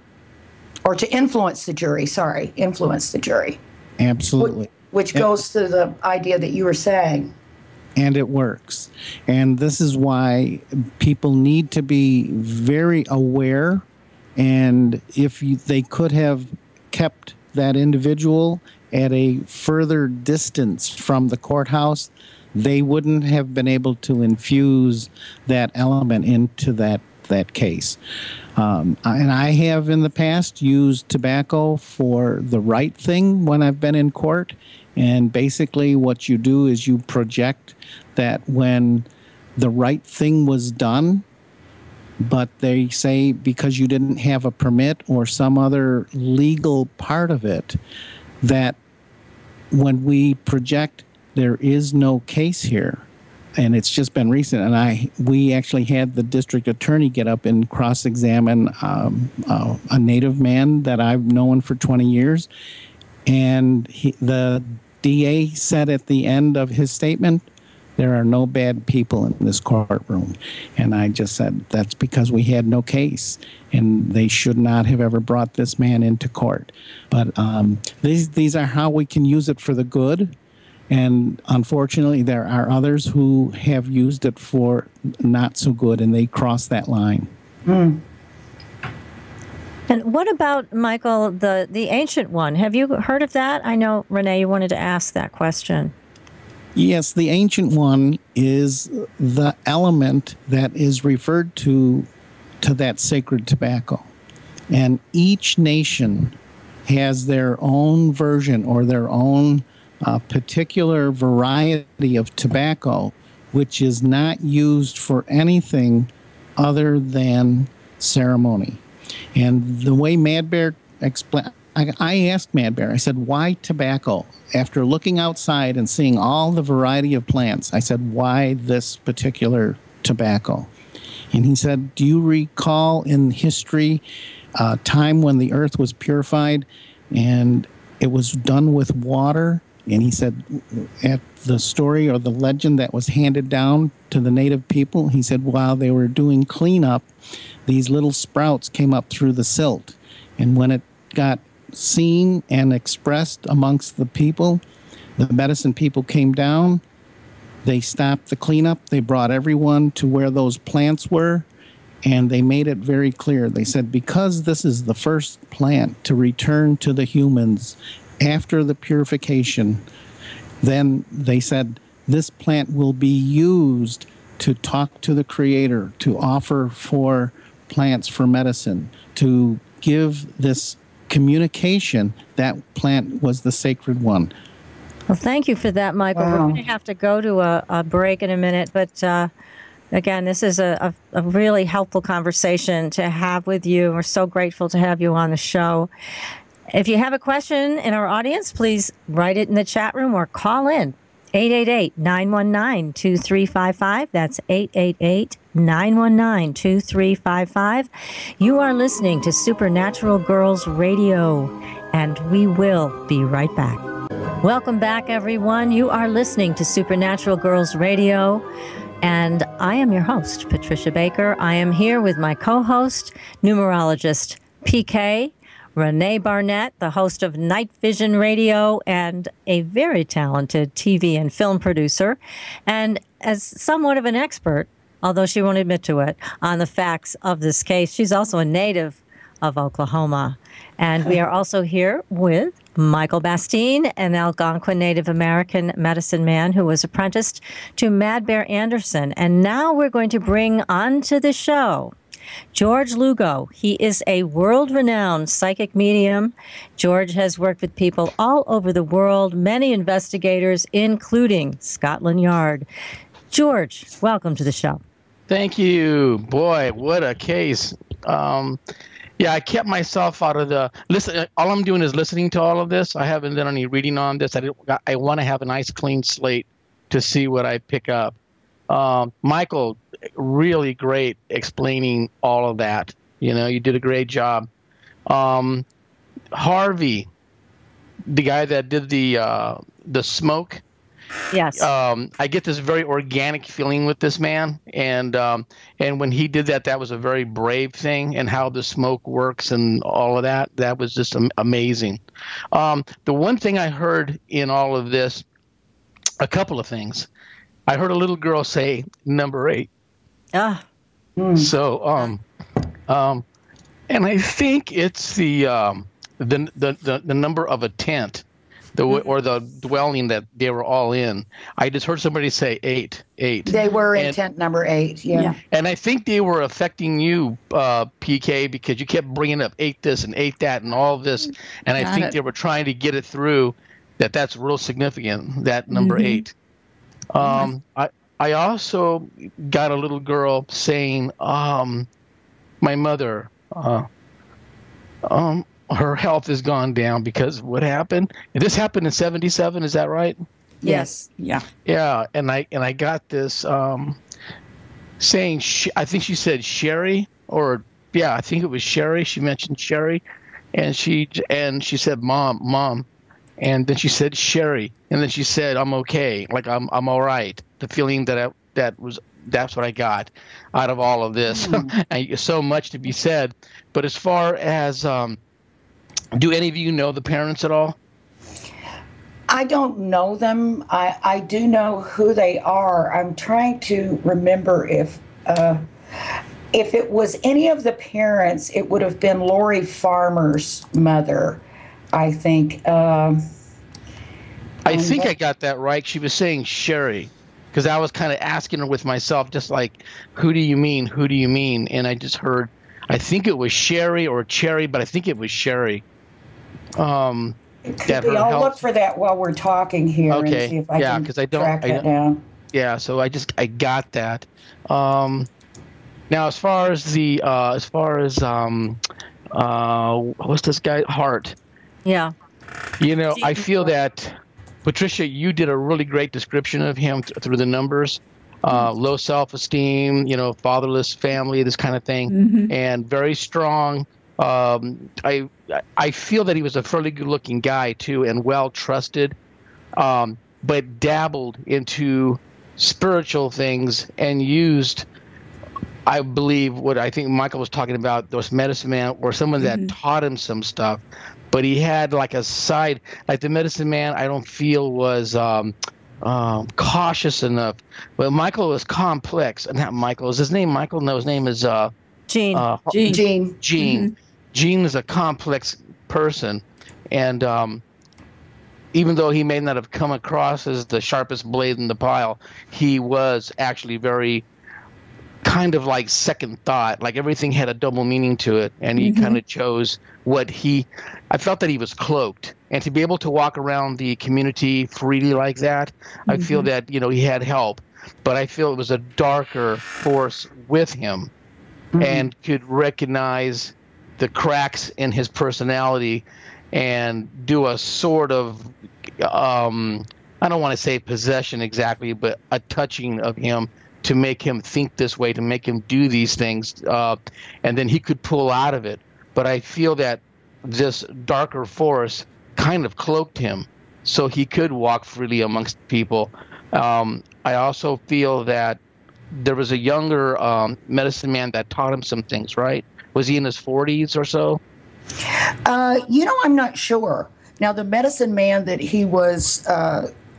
or to influence the jury, Absolutely. Which goes to the idea that you were saying. And it works. And this is why people need to be very aware. And if they could have kept that individual at a further distance from the courthouse, they wouldn't have been able to infuse that element into that case. And I have in the past used tobacco for the right thing when I've been in court. And basically what you do is you project that when the right thing was done, but they say because you didn't have a permit or some other legal part of it, that when we project there is no case here. And it's just been recent, and we actually had the district attorney get up and cross-examine a Native man that I've known for 20 years, and the DA said at the end of his statement, there are no bad people in this courtroom. And I just said, that's because we had no case, and they should not have ever brought this man into court. But these are how we can use it for the good. And unfortunately, there are others who have used it for not so good, and they cross that line. Mm. And what about, Michael, the ancient one? Have you heard of that? I know, Rene, you wanted to ask that question. Yes, the ancient one is the element that is referred to that sacred tobacco. And each nation has their own version or their own particular variety of tobacco, which is not used for anything other than ceremony. And the way Mad Bear explained, I asked Mad Bear, I said, why tobacco? After looking outside and seeing all the variety of plants, I said, why this particular tobacco? And he said, do you recall in history time when the earth was purified and it was done with water And he said, at the story or the legend that was handed down to the native people, he said while they were doing cleanup, these little sprouts came up through the silt. And when it got seen and expressed amongst the people, the medicine people came down, they stopped the cleanup, they brought everyone to where those plants were, and they made it very clear. They said, because this is the first plant to return to the humans after the purification, then they said this plant will be used to talk to the Creator, to offer for plants for medicine, to give this communication. That plant was the sacred one. Well, thank you for that, Michael. Wow. We're going to have to go to a break in a minute, but again, this is a really helpful conversation to have with you. We're so grateful to have you on the show. If you have a question in our audience, please write it in the chat room or call in 888-919-2355. That's 888-919-2355. You are listening to Supernatural Girlz Radio, and we will be right back. Welcome back, everyone. You are listening to Supernatural Girlz Radio, and I am your host, Patricia Baker. I am here with my co-host, numerologist PK, Rene Barnett, the host of NightVision Radio and a very talented TV and film producer, and as somewhat of an expert, although she won't admit to it, on the facts of this case. She's also a native of Oklahoma. And we are also here with Michael Bastine, an Algonquin Native American medicine man who was apprenticed to Mad Bear Anderson. And now we're going to bring onto the show George Lugo. He is a world-renowned psychic medium. George has worked with people all over the world, many investigators, including Scotland Yard. George, welcome to the show. Thank you. Boy, what a case. Yeah, I kept myself out of the listen. All I'm doing is listening to all of this. I haven't done any reading on this. I want to have a nice clean slate to see what I pick up. Michael, really great explaining all of that. You know, you did a great job. Harvey, the guy that did the smoke. Yes. I get this very organic feeling with this man, and when he did that, that was a very brave thing, and how the smoke works and all of that. That was just amazing. The one thing I heard in all of this, a couple of things. I heard a little girl say number 8. Ah. So, and I think it's the number of a tent. Or the dwelling that they were all in. I just heard somebody say 8. They were in tent number 8, yeah. And I think they were affecting you, PK, because you kept bringing up 8 this and 8 that and all this. And I think they were trying to get it through that's real significant, that number 8. I also got a little girl saying, my mother, her health has gone down because of what happened. And this happened in 1977, is that right? Yes. Yeah. Yeah, and I got this saying, I think she said Sherry, I think it was Sherry. She mentioned Sherry, and she said mom, and then she said Sherry, and then she said I'm okay, like I'm all right. The feeling that's what I got out of all of this. And so much to be said. But as far as do any of you know the parents at all? I don't know them. I do know who they are. I'm trying to remember if it was any of the parents, it would have been Lori Farmer's mother, I think. I think I got that right. She was saying Sherry, because I was kind of asking her with myself, just like, who do you mean? Who do you mean? And I just heard, I think it was Sherry or Cherry, but I think it was Sherry. I'll look for that while we're talking here. Okay. And see if I can track that down. Yeah, so I got that. Now, as far as what's this guy, Hart? Yeah. You know, I feel that, Patricia, you did a really great description of him through the numbers. Low self-esteem, fatherless family, this kind of thing, and very strong. I feel that he was a fairly good-looking guy too, and well trusted. but dabbled into spiritual things and used, I believe, what I think Michael was talking about, those medicine man or someone that taught him some stuff. But he had like a side, like the medicine man, I don't feel was cautious enough. But Michael was complex. Not Michael. Is his name Michael? No, his name is Gene. Gene. Mm-hmm. Gene is a complex person. And even though he may not have come across as the sharpest blade in the pile, he was actually very kind of like second thought. Like everything had a double meaning to it. And he kind of chose what I felt that he was cloaked. And to be able to walk around the community freely like that, I feel that, he had help. But I feel it was a darker force with him and could recognize the cracks in his personality and do a sort of, I don't want to say possession exactly, but a touching of him to make him think this way, to make him do these things. And then he could pull out of it. But I feel that this darker force kind of cloaked him so he could walk freely amongst people. I also feel that there was a younger medicine man that taught him some things, right? Was he in his 40s or so? I'm not sure. Now, the medicine man that he was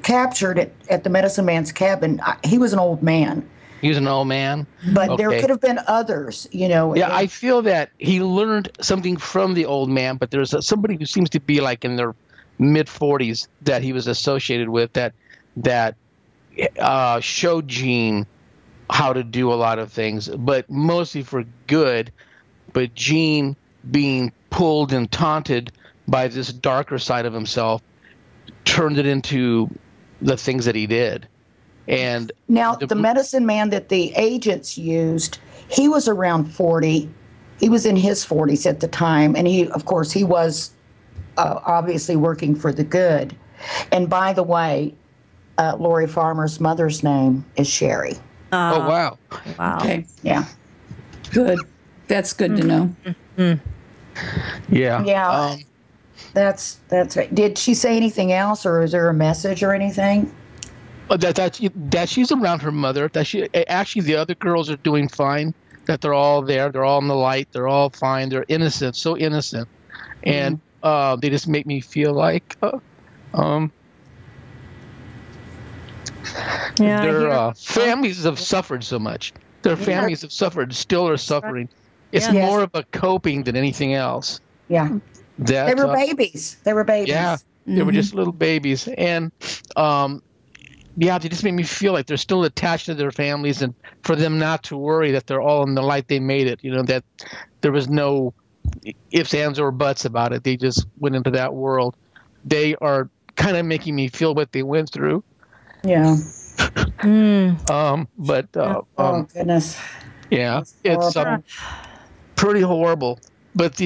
captured at the medicine man's cabin, he was an old man. He was an old man? But there could have been others, Yeah, I feel that he learned something from the old man, but there's somebody who seems to be like in their mid-40s that he was associated with that showed Gene how to do a lot of things, but mostly for good. But Gene, being pulled and taunted by this darker side of himself, turned it into the things that he did. And now the medicine man that the agents used, he was around 40. He was in his 40s at the time, and he was obviously working for the good. And by the way, Lori Farmer's mother's name is Sherry. Oh, wow. Okay. Yeah. Good. That's good to know. Yeah. Yeah. That's right. Did she say anything else, or is there a message or anything? That she's around her mother. That actually the other girls are doing fine. That they're all there. They're all in the light. They're all fine. They're innocent. So innocent, and they just make me feel like their families have suffered so much. Their families have suffered, still are suffering. It's more of a coping than anything else. Yeah. They were babies. They were babies. Yeah. They were just little babies. And, they just made me feel like they're still attached to their families, and for them not to worry that they're all in the light they made it, that there was no ifs, ands, or buts about it. They just went into that world. They are kind of making me feel what they went through. Yeah. Oh goodness. Yeah, it's pretty horrible. But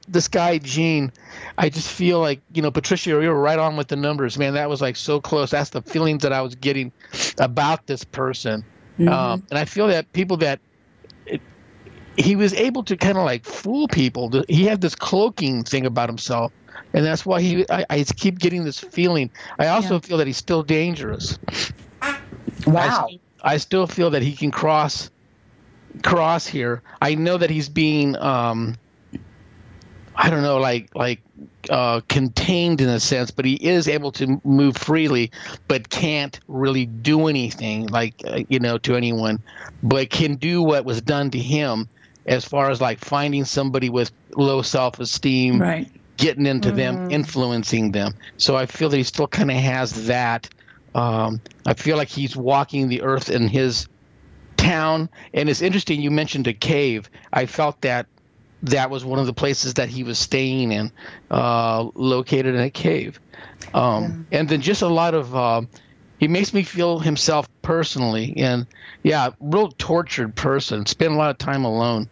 this guy Gene, I just feel like Patricia, you were right on with the numbers, man. That was like so close. That's the feelings that I was getting about this person, and I feel that people he was able to kind of like fool people. He had this cloaking thing about himself. And that's why I keep getting this feeling. I also feel that he's still dangerous. Wow. I still feel that he can cross here. I know that he's being, contained in a sense, but he is able to move freely, but can't really do anything to anyone, but can do what was done to him as far as like finding somebody with low self-esteem. Right. Getting into them, influencing them. So I feel that he still kind of has that. I feel like he's walking the earth in his town. And it's interesting, you mentioned a cave. I felt that was one of the places that he was staying in, located in a cave. And then just a lot of, he makes me feel himself personally. And real tortured person. Spend a lot of time alone.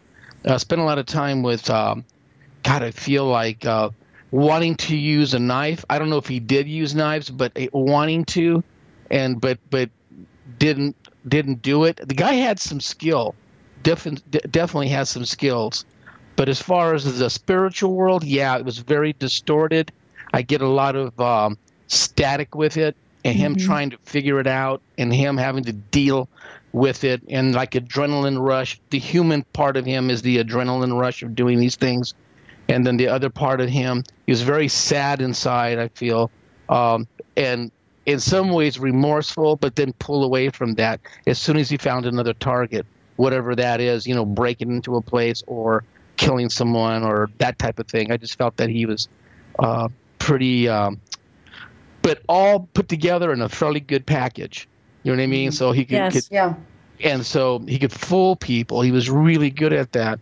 Spend a lot of time with, I feel like wanting to use a knife. I don't know if he did use knives, but wanting to, but didn't do it. The guy had some skill, definitely has some skills. But as far as the spiritual world, it was very distorted. I get a lot of static with it, and him trying to figure it out, and him having to deal with it, and like adrenaline rush. The human part of him is the adrenaline rush of doing these things, and then the other part of him, he was very sad inside, I feel, and in some ways remorseful, but then pull away from that as soon as he found another target, whatever that is, breaking into a place or killing someone or that type of thing. I just felt that he was pretty, but all put together in a fairly good package. You know what I mean? So he could, and so he could fool people. He was really good at that.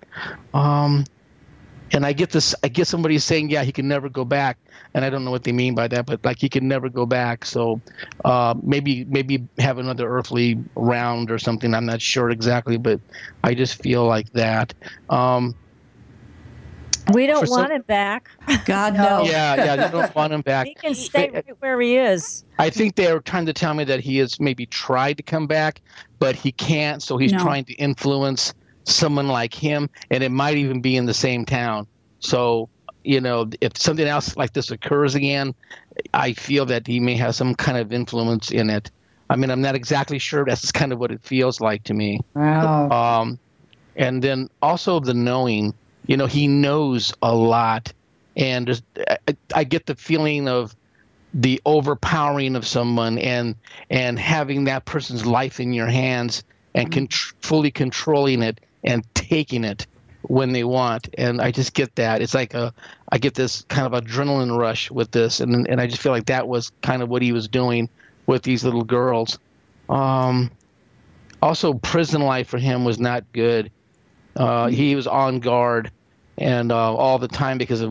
And I get somebody saying, yeah, he can never go back. And I don't know what they mean by that, but like he can never go back. So maybe have another earthly round or something. I'm not sure exactly, but I just feel like that. We don't want him back. God, no. Yeah, you don't want him back. He can stay right where he is. I think they were trying to tell me that he has maybe tried to come back, but he can't, so he's trying to influence someone like him, and it might even be in the same town. So, if something else like this occurs again, I feel that he may have some kind of influence in it. I mean, I'm not exactly sure. That's kind of what it feels like to me. Wow. And then also the knowing. He knows a lot, and I get the feeling of the overpowering of someone and having that person's life in your hands and fully controlling it and taking it when they want. And I just get that. It's like I get this kind of adrenaline rush with this, and I just feel like that was kind of what he was doing with these little girls. Also, prison life for him was not good. He was on guard and all the time because of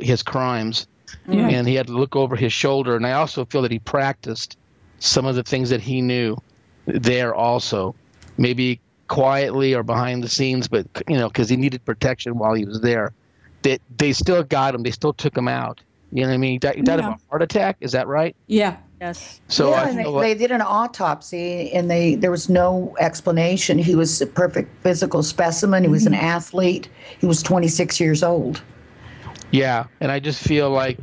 his crimes, and he had to look over his shoulder. And I also feel that he practiced some of the things that he knew there also, maybe quietly or behind the scenes, but because he needed protection while he was there. They still got him. They still took him out. You know what I mean? He died of a heart attack. Is that right? Yeah. Yes. So they did an autopsy, and there was no explanation. He was a perfect physical specimen. He was an athlete. He was 26 years old. Yeah, and I just feel like,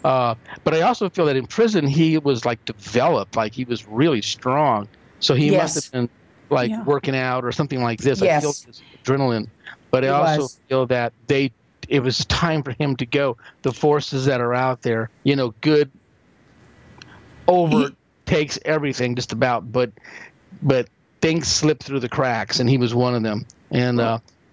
but I also feel that in prison he was like developed, like he was really strong. So he must have been like working out or something like this. I feel this adrenaline, but I also feel that it was time for him to go. The forces that are out there, good overtakes everything just about, but things slipped through the cracks, and he was one of them. And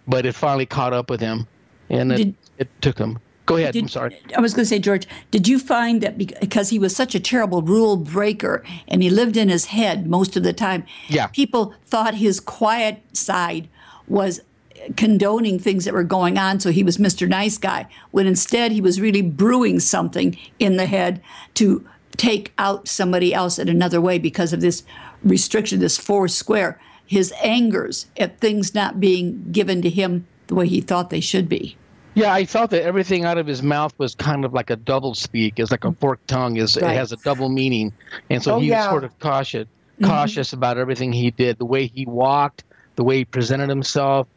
but it finally caught up with him, and it took him. Go ahead. I'm sorry. I was going to say, George, did you find that because he was such a terrible rule breaker and he lived in his head most of the time, people thought his quiet side was condoning things that were going on, so he was Mr. Nice Guy, when instead he was really brewing something in the head to take out somebody else in another way because of this restriction, this four square, his angers at things not being given to him the way he thought they should be. Yeah, I thought that everything out of his mouth was kind of like a double speak. It's like a forked tongue. It has a double meaning. And so he was sort of cautious about everything he did, the way he walked, the way he presented himself,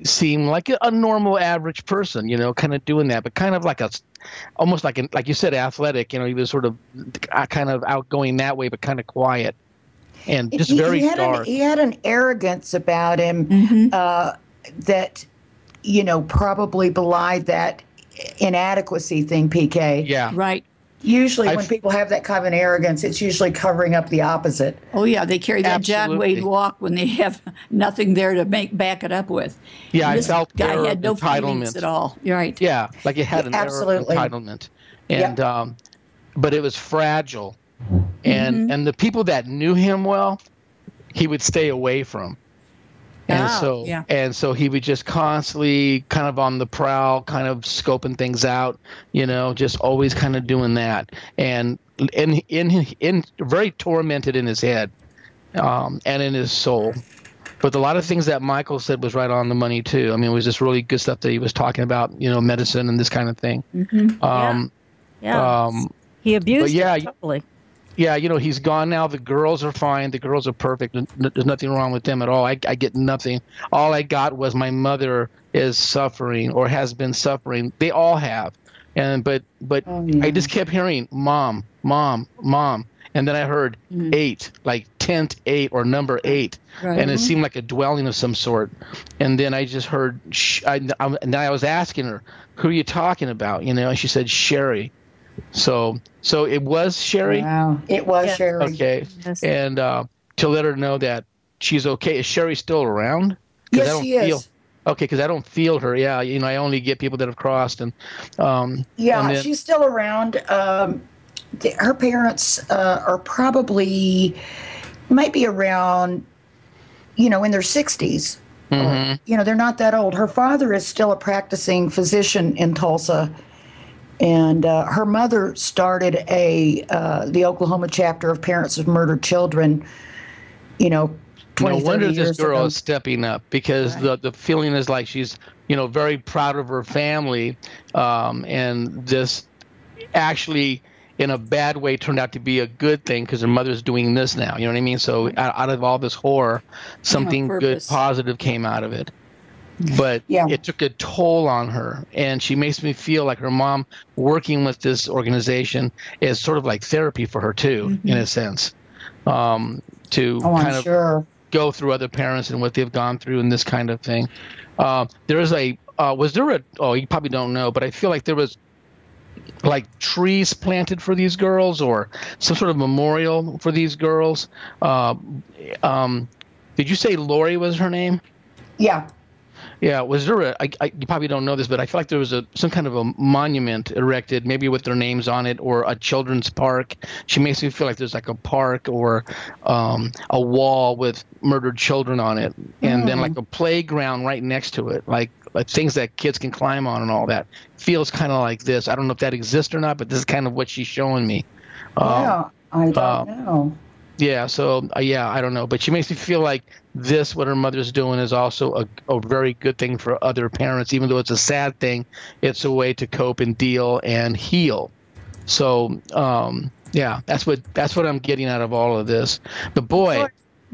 seemed like a normal average person, kind of doing that, but kind of like almost like you said, athletic. He was sort of kind of outgoing that way, but kind of quiet and just very dark. He had an arrogance about him that, probably belied that inadequacy thing, PK. Yeah. Right. Usually when people have that kind of an arrogance, it's usually covering up the opposite. Oh, yeah. They carry that John Wayne walk when they have nothing there to back it up with. Yeah, I felt guy had no feelings at all. You're right. Yeah, like it had an error of entitlement. And but it was fragile. And the people that knew him well, he would stay away from. And so he would just constantly kind of on the prowl, kind of scoping things out, just always kind of doing that. And in very tormented in his head and in his soul. But a lot of things that Michael said was right on the money, too. I mean, it was just really good stuff that he was talking about, medicine and this kind of thing. He abused it totally. Yeah, he's gone now. The girls are fine. The girls are perfect. There's nothing wrong with them at all. I get nothing. All I got was my mother is suffering or has been suffering. They all have. but I just kept hearing mom, mom, mom, and then I heard 8, like tent 8 or number 8, and it seemed like a dwelling of some sort. And then I just heard, and then I was asking her, "Who are you talking about?" And she said Sherry. So it was Sherry. Wow, it was Sherry. Okay, and to let her know that she's okay. Is Sherry still around? Yes, she is. Okay, because I don't feel her. Yeah, I only get people that have crossed, and she's still around. Her parents are probably might be around, in their 60s. Mm-hmm. They're not that old. Her father is still a practicing physician in Tulsa, and her mother started the Oklahoma chapter of Parents of Murdered Children. 20, no wonder this girl ago. is stepping up, because the feeling is like she's very proud of her family, and this actually in a bad way turned out to be a good thing, because her mother's doing this now. You know what I mean? So out of all this horror, something good, positive came out of it. But it took a toll on her, and she makes me feel like her mom working with this organization is sort of like therapy for her too, in a sense, to kind of go through other parents and what they've gone through and this kind of thing. There is you probably don't know, but I feel like there was like trees planted for these girls, or some sort of memorial for these girls. Did you say Lori was her name? Yeah. Yeah, was there you probably don't know this, but I feel like there was some kind of a monument erected, maybe with their names on it, or a children's park. She makes me feel like there's like a park or a wall with murdered children on it, and then like a playground right next to it, like things that kids can climb on and all that. Feels kind of like this. I don't know if that exists or not, but this is kind of what she's showing me. I don't know. Yeah, so, I don't know. But she makes me feel like what her mother's doing is also a very good thing for other parents. Even though it's a sad thing, it's a way to cope and deal and heal. So, that's what I'm getting out of all of this. But boy...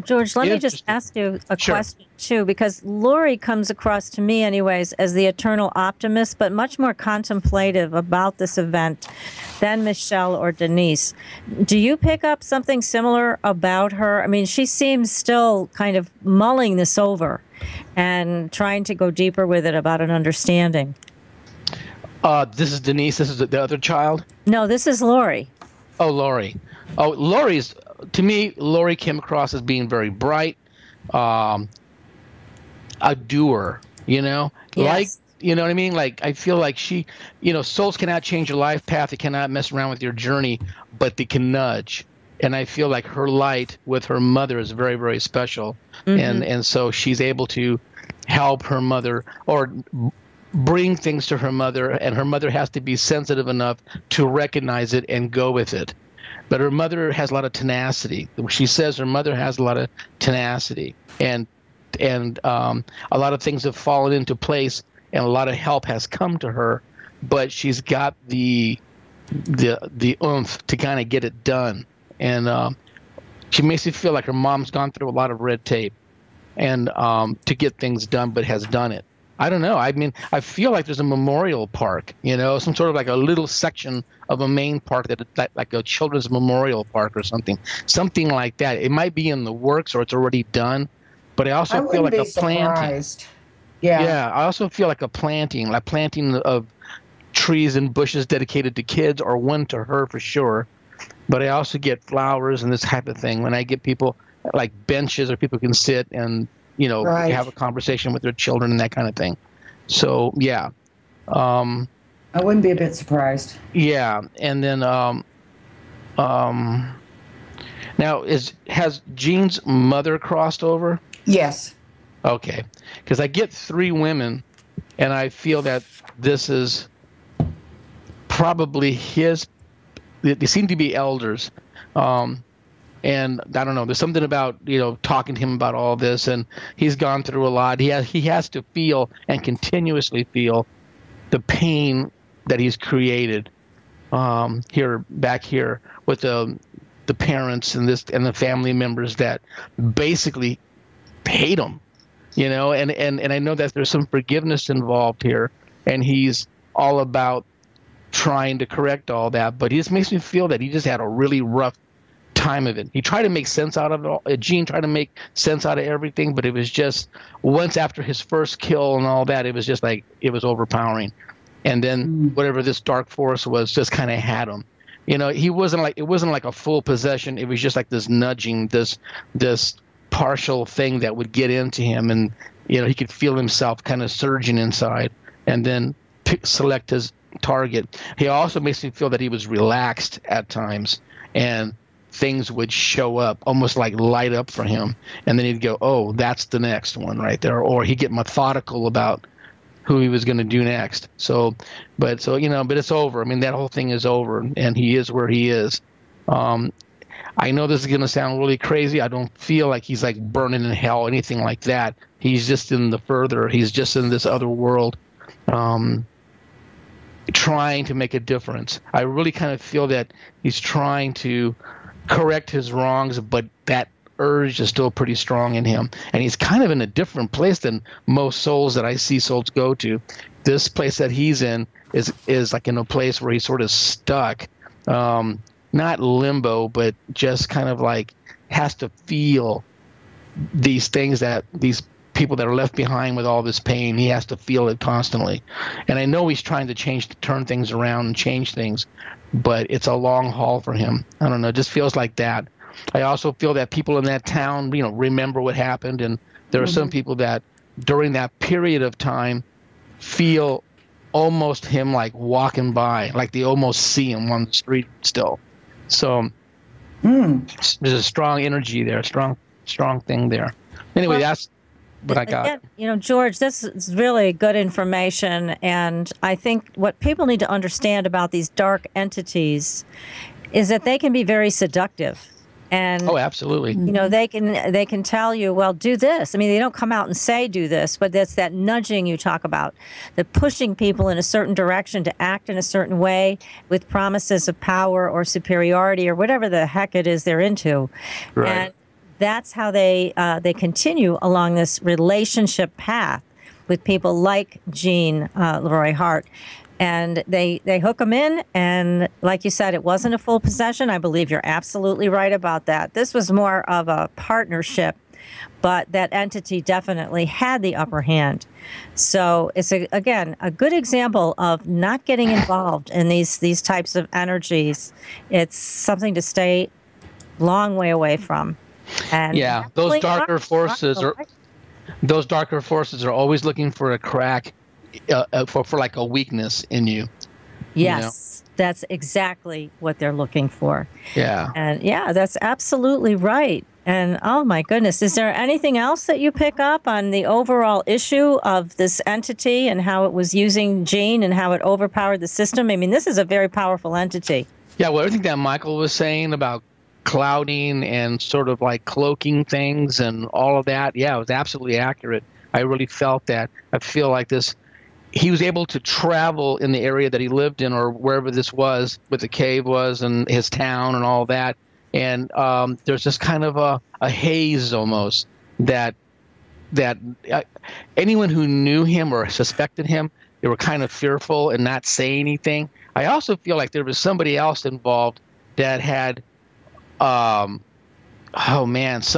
George, let me just ask you a question, too, because Lori comes across to me anyways as the eternal optimist, but much more contemplative about this event than Michelle or Denise. Do you pick up something similar about her? I mean, she seems still kind of mulling this over and trying to go deeper with it about an understanding. This is Denise. This is the other child? No, this is Lori. Oh, Lori. Oh, Lori's... To me, Lori came across as being very bright, a doer, Yes. like, you know what I mean? Like, I feel like she, souls cannot change your life path. They cannot mess around with your journey, but they can nudge. And I feel like her light with her mother is very, very special. And so she's able to help her mother or bring things to her mother, and her mother has to be sensitive enough to recognize it and go with it. But her mother has a lot of tenacity. She says her mother has a lot of tenacity, and a lot of things have fallen into place, and a lot of help has come to her. But she's got the oomph to kind of get it done, and she makes me feel like her mom's gone through a lot of red tape, and to get things done, but has done it. I don't know. I mean, I feel like there's a memorial park, some sort of like a little section of a main park that like a children's memorial park or something like that. It might be in the works or it's already done, but I also feel like a planting. Yeah, I also feel like a planting of trees and bushes dedicated to kids, or one to her for sure. But I also get flowers and this type of thing when I get people like benches or people can sit and have a conversation with their children and that kind of thing. So, yeah. I wouldn't be a bit surprised. Yeah. And then now has Gene's mother crossed over? Yes. Okay. Because I get 3 women, and I feel that this is probably they seem to be elders. And I don't know, there's something about, talking to him about all this, and he's gone through a lot. He has to feel and continuously feel the pain that he's created back here with the parents and the family members that basically hate him, and I know that there's some forgiveness involved here, and he's all about trying to correct all that. But it just makes me feel that he just had a really rough time of it. He tried to make sense out of it all. Gene tried to make sense out of everything, but it was just, once after his first kill and all that, it was just like, it was overpowering. And then whatever this dark force was just kind of had him. You know, it wasn't like a full possession. It was just like this nudging, this partial thing that would get into him, and you know, he could feel himself kind of surging inside, and then select his target. He also makes me feel that he was relaxed at times, and things would show up, almost like light up for him, and then he'd go, "Oh, that's the next one right there," or he'd get methodical about who he was going to do next. But it's over. I mean, that whole thing is over, and he is where he is. I know this is going to sound really crazy. I don't feel like he's like burning in hell, anything like that. He's just he's just in this other world, trying to make a difference. I really kind of feel that he's trying to correct his wrongs, but that urge is still pretty strong in him. And he's kind of in a different place than most souls that I see souls go to. This place that he's in is like in a place where he's sort of stuck. Not limbo, but just kind of like has to feel these things that these people that are left behind with all this pain, he has to feel it constantly. And I know he's trying to turn things around and change things, but it's a long haul for him. I don't know, it just feels like that. I also feel that people in that town, you know, remember what happened. And there are some people that during that period of time feel almost him like walking by, like they almost see him on the street still. So there's a strong energy there, strong thing there. Anyway, that's what I got. Again, you know, George, this is really good information. And I think what people need to understand about these dark entities is that they can be very seductive. And, oh, absolutely. You know, they can tell you, well, do this. I mean, they don't come out and say do this, but that's that nudging you talk about, the pushing people in a certain direction to act in a certain way with promises of power or superiority or whatever the heck it is they're into. Right. And that's how they continue along this relationship path with people like Gene Leroy Hart. And they hook them in, and like you said, it wasn't a full possession. I believe you're absolutely right about that. This was more of a partnership, but that entity definitely had the upper hand. So it's, again, a good example of not getting involved in these types of energies. It's something to stay long way away from. And yeah, those darker forces are always looking for a crack. For like a weakness in you. Yes, you know? That's exactly what they're looking for. Yeah. And yeah, that's absolutely right. And oh my goodness, is there anything else that you pick up on the overall issue of this entity and how it was using Gene and how it overpowered the system? I mean, this is a very powerful entity. Yeah, well, everything that Michael was saying about clouding and sort of like cloaking things and all of that, yeah, it was absolutely accurate. I really felt that. I feel like he was able to travel in the area that he lived in or wherever this was, where the cave was and his town and all that. And there's this kind of a haze almost that anyone who knew him or suspected him, they were kind of fearful and not say anything. I also feel like there was somebody else involved that had, some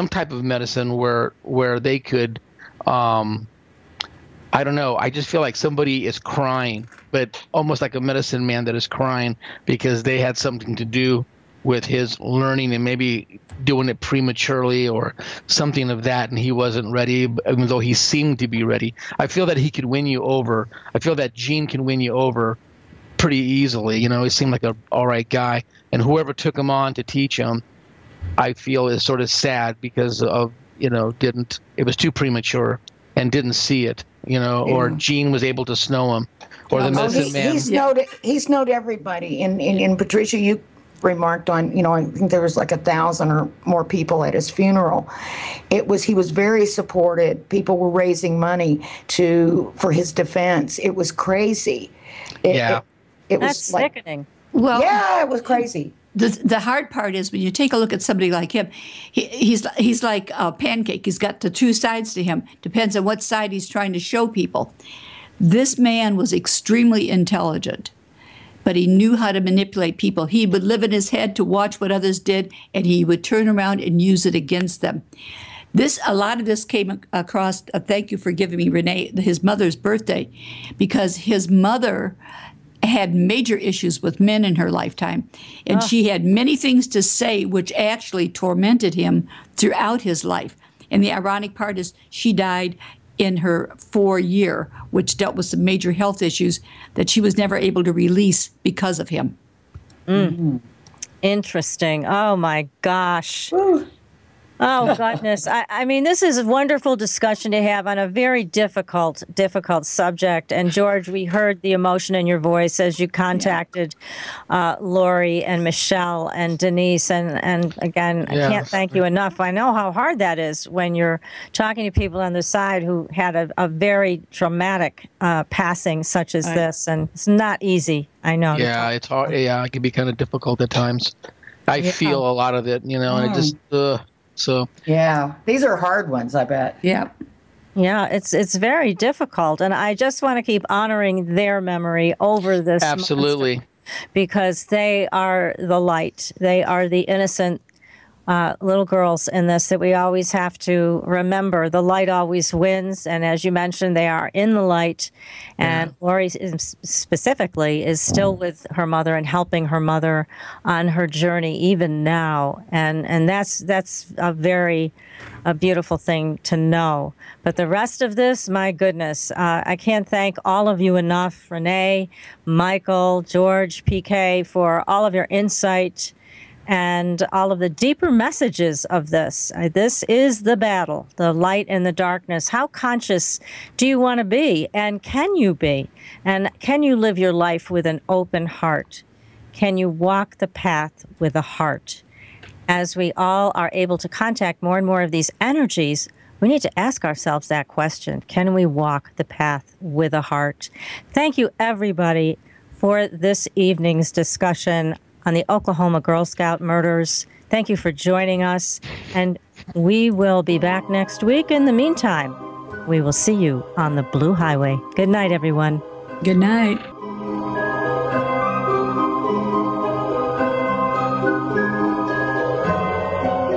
type of medicine where they could, I don't know. I just feel like somebody is crying, but almost like a medicine man that is crying because they had something to do with his learning and maybe doing it prematurely or something of that, and he wasn't ready, even though he seemed to be ready. I feel that he could win you over. I feel that Gene can win you over pretty easily. You know, he seemed like an all right guy, and whoever took him on to teach him, I feel is sort of sad because of, it was too premature and didn't see it. Or Gene was able to snow him, or the medicine man. He's snowed everybody. And Patricia, you remarked on, I think there was like 1,000 or more people at his funeral. He was very supported. People were raising money for his defense. It was crazy. It was that's sickening. Well, yeah, it was crazy. The hard part is when you take a look at somebody like him, he's like a pancake. He's got the two sides to him. Depends on what side he's trying to show people. This man was extremely intelligent. but he knew how to manipulate people. He would live in his head to watch what others did, and he would turn around and use it against them. A lot of this came across, thank you for giving me, Rene, his mother's birthday, because his mother had major issues with men in her lifetime, and she had many things to say which actually tormented him throughout his life. And the ironic part is she died in her 4th year, which dealt with some major health issues that she was never able to release because of him. Interesting. Oh, my gosh. Oh, goodness. I mean, this is a wonderful discussion to have on a very difficult subject. And, George, we heard the emotion in your voice as you contacted Lori and Michelle and Denise. And again, I can't thank you enough. I know how hard that is when you're talking to people on the side who had a very traumatic passing such as this. And it's not easy, I know. Yeah, it's hard. Yeah, it can be kind of difficult at times. I feel a lot of it, and I just... So yeah, these are hard ones, I bet. Yeah, it's very difficult, and I just want to keep honoring their memory over this. Absolutely, monster, because they are the light. They are the innocent little girls in this that we always have to remember. The light always wins, and as you mentioned, they are in the light. And Lori specifically is still with her mother and helping her mother on her journey even now, and that's a beautiful thing to know. But the rest of this, my goodness, I can't thank all of you enough, Rene, Michael, George, PK, for all of your insight and all of the deeper messages of this. This is the battle, the light and the darkness. How conscious do you want to be? And can you be? And can you live your life with an open heart? Can you walk the path with a heart? As we all are able to contact more and more of these energies, we need to ask ourselves that question. Can we walk the path with a heart? Thank you, everybody, for this evening's discussion on the Oklahoma Girl Scout murders. Thank you for joining us, and we will be back next week. In the meantime, we will see you on the Blue Highway. Good night, everyone. Good night.